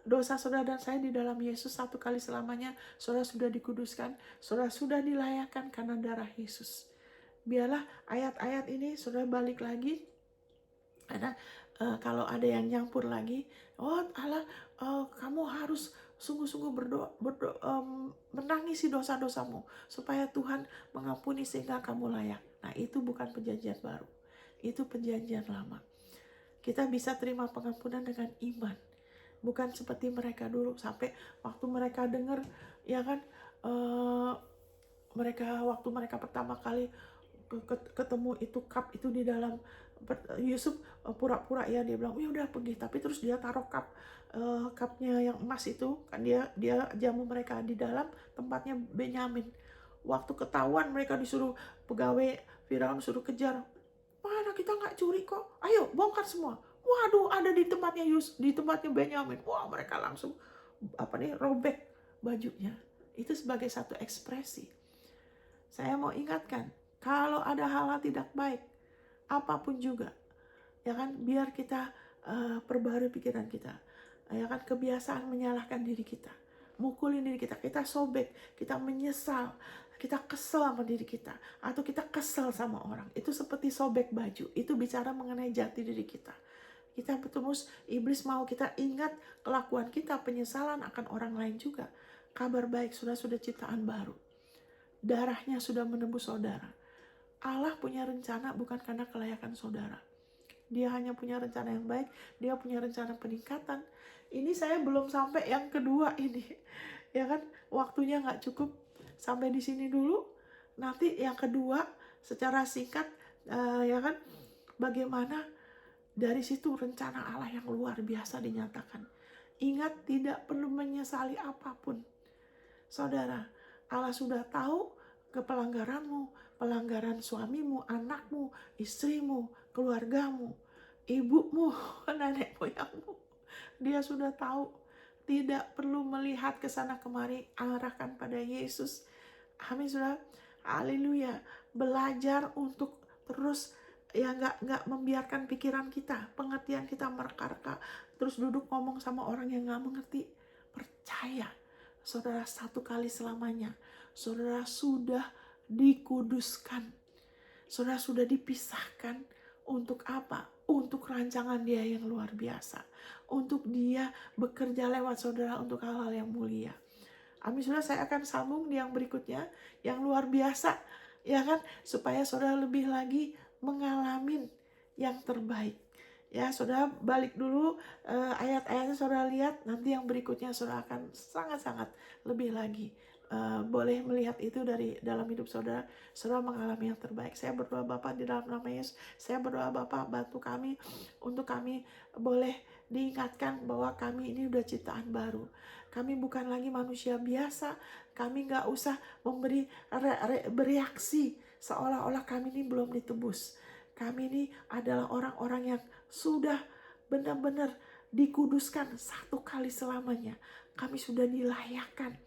dosa saudara dan saya di dalam Yesus satu kali selamanya. Saudara sudah dikuduskan, saudara sudah dilayakkan karena darah Yesus. Biarlah ayat-ayat ini saudara balik lagi, karena kalau ada yang nyampur lagi, oh Allah, kamu harus sungguh-sungguh berdoa, menangisi dosa-dosamu supaya Tuhan mengampuni sehingga kamu layak. Nah, itu bukan perjanjian baru, itu perjanjian lama. Kita bisa terima pengampunan dengan iman, bukan seperti mereka dulu, sampai waktu mereka dengar, ya kan, waktu mereka pertama kali ketemu itu cup itu di dalam, Yusuf pura-pura ya, dia bilang, udah pergi, tapi terus dia taruh cupnya yang emas itu kan, dia jamu mereka di dalam tempatnya Benyamin. Waktu ketahuan mereka disuruh pegawai Firaun suruh kejar, mana kita nggak curi kok, ayo bongkar semua. Waduh, ada di tempatnya Benyamin. Wah, mereka langsung robek bajunya. Itu sebagai satu ekspresi. Saya mau ingatkan, kalau ada hal-hal tidak baik, apapun juga, ya kan, biar kita perbarui pikiran kita. Ya kan, kebiasaan menyalahkan diri kita, mukulin diri kita, kita sobek, kita menyesal, kita kesel sama diri kita, atau kita kesel sama orang. Itu seperti sobek baju. Itu bicara mengenai jati diri kita. Kita bertembus, iblis mau kita ingat kelakuan kita, penyesalan akan orang lain juga. Kabar baik, sudah ciptaan baru. Darahnya sudah menembus saudara. Allah punya rencana bukan karena kelayakan saudara. Dia hanya punya rencana yang baik, dia punya rencana peningkatan. Ini saya belum sampai yang kedua ini. Ya kan, waktunya nggak cukup, sampai di sini dulu. Nanti yang kedua secara singkat, ya kan, bagaimana dari situ rencana Allah yang luar biasa dinyatakan. Ingat, tidak perlu menyesali apapun. Saudara, Allah sudah tahu kepelanggaranmu, pelanggaran suamimu, anakmu, istrimu, keluargamu, ibumu, nenek moyangmu. Dia sudah tahu. Tidak perlu melihat ke sana kemari, arahkan pada Yesus. Amin, saudara. Haleluya. Belajar untuk terus, ya, nggak membiarkan pikiran kita, pengertian kita mereka terus duduk ngomong sama orang yang nggak mengerti. Percaya, saudara, satu kali selamanya saudara sudah dikuduskan, saudara sudah dipisahkan. Untuk apa? Untuk rancangan Dia yang luar biasa, untuk Dia bekerja lewat saudara untuk hal-hal yang mulia. Amin, saudara. Saya akan sambung di yang berikutnya, yang luar biasa, ya kan, supaya saudara lebih lagi mengalamin, yang terbaik. Ya, saudara balik dulu ayat-ayatnya, saudara lihat, nanti yang berikutnya saudara akan sangat-sangat lebih lagi boleh melihat itu dari dalam hidup saudara. Saudara mengalami yang terbaik. Saya berdoa Bapak di dalam nama Yesus, saya berdoa Bapak bantu kami untuk kami boleh diingatkan bahwa kami ini udah ciptaan baru. Kami bukan lagi manusia biasa. Kami gak usah memberi bereaksi seolah-olah kami ini belum ditebus. Kami ini adalah orang-orang yang sudah benar-benar dikuduskan satu kali selamanya. Kami sudah dilayakkan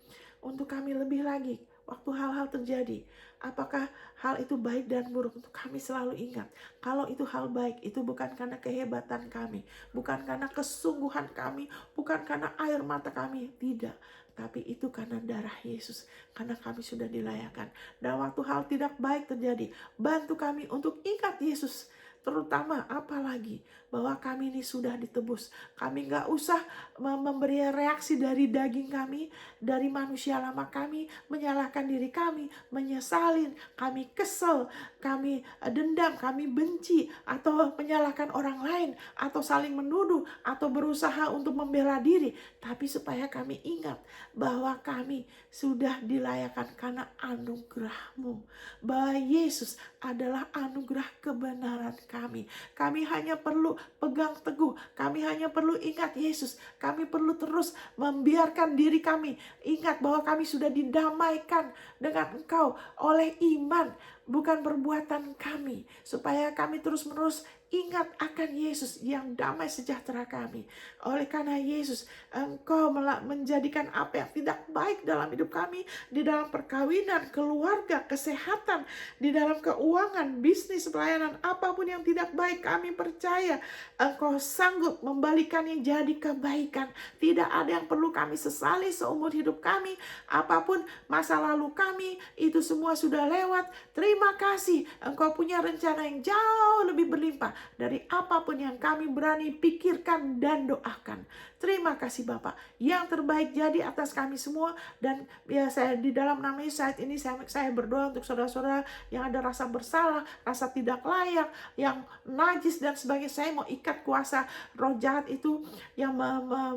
untuk kami lebih lagi waktu hal-hal terjadi. Apakah hal itu baik dan buruk, untuk kami selalu ingat, kalau itu hal baik, itu bukan karena kehebatan kami, bukan karena kesungguhan kami, bukan karena air mata kami, tidak. Tapi itu karena darah Yesus, karena kami sudah dilayakkan. Dan waktu hal tidak baik terjadi, bantu kami untuk ingat Yesus. Terutama apalagi bahwa kami ini sudah ditebus. Kami gak usah memberi reaksi dari daging kami, dari manusia lama kami, menyalahkan diri kami, menyesalin, kami kesel, kami dendam, kami benci, atau menyalahkan orang lain, atau saling menuduh, atau berusaha untuk membela diri. Tapi supaya kami ingat bahwa kami sudah dilayakkan karena anugerah-Mu. Bahwa Yesus adalah anugerah kebenaran kami. Kami hanya perlu pegang teguh. Kami hanya perlu ingat Yesus. Kami perlu terus membiarkan diri kami ingat bahwa kami sudah didamaikan dengan Engkau oleh iman, bukan perbuatan kami. Supaya kami terus-menerus ingat akan Yesus yang damai sejahtera kami. Oleh karena Yesus, Engkau menjadikan apa yang tidak baik dalam hidup kami, di dalam perkawinan, keluarga, kesehatan, di dalam keuangan, bisnis, pelayanan, apapun yang tidak baik, kami percaya Engkau sanggup membalikannya jadi kebaikan. Tidak ada yang perlu kami sesali seumur hidup kami. Apapun masa lalu kami, itu semua sudah lewat. Terima kasih, Engkau punya rencana yang jauh lebih berlimpah dari apapun yang kami berani pikirkan dan doakan. Terima kasih Bapak, yang terbaik jadi atas kami semua. Dan ya, saya di dalam nama Yesus saat ini saya berdoa untuk saudara-saudara yang ada rasa bersalah, rasa tidak layak, yang najis dan sebagainya. Saya mau ikat kuasa roh jahat itu yang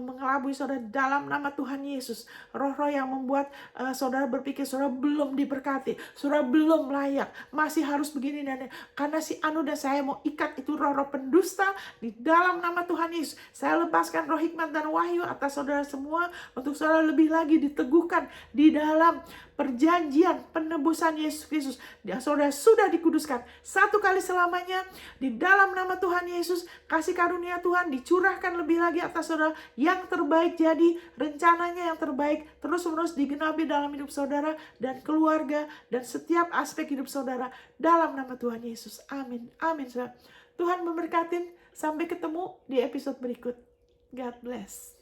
mengelabui saudara dalam nama Tuhan Yesus. Roh-roh yang membuat saudara berpikir saudara belum diberkati, saudara belum layak, masih harus begini dan karena si anu, dan saya mau ikat itu roh-roh pendusta di dalam nama Tuhan Yesus. Saya lepaskan roh hikmat dan wahyu atas saudara semua, untuk saudara lebih lagi diteguhkan di dalam perjanjian penebusan Yesus Kristus. Saudara sudah dikuduskan satu kali selamanya di dalam nama Tuhan Yesus. Kasih karunia Tuhan dicurahkan lebih lagi atas saudara. Yang terbaik jadi, rencananya yang terbaik terus-menerus digenapi dalam hidup saudara dan keluarga dan setiap aspek hidup saudara dalam nama Tuhan Yesus. Amin. Amin. Tuhan memberkatin. Sampai ketemu di episode berikut. God bless.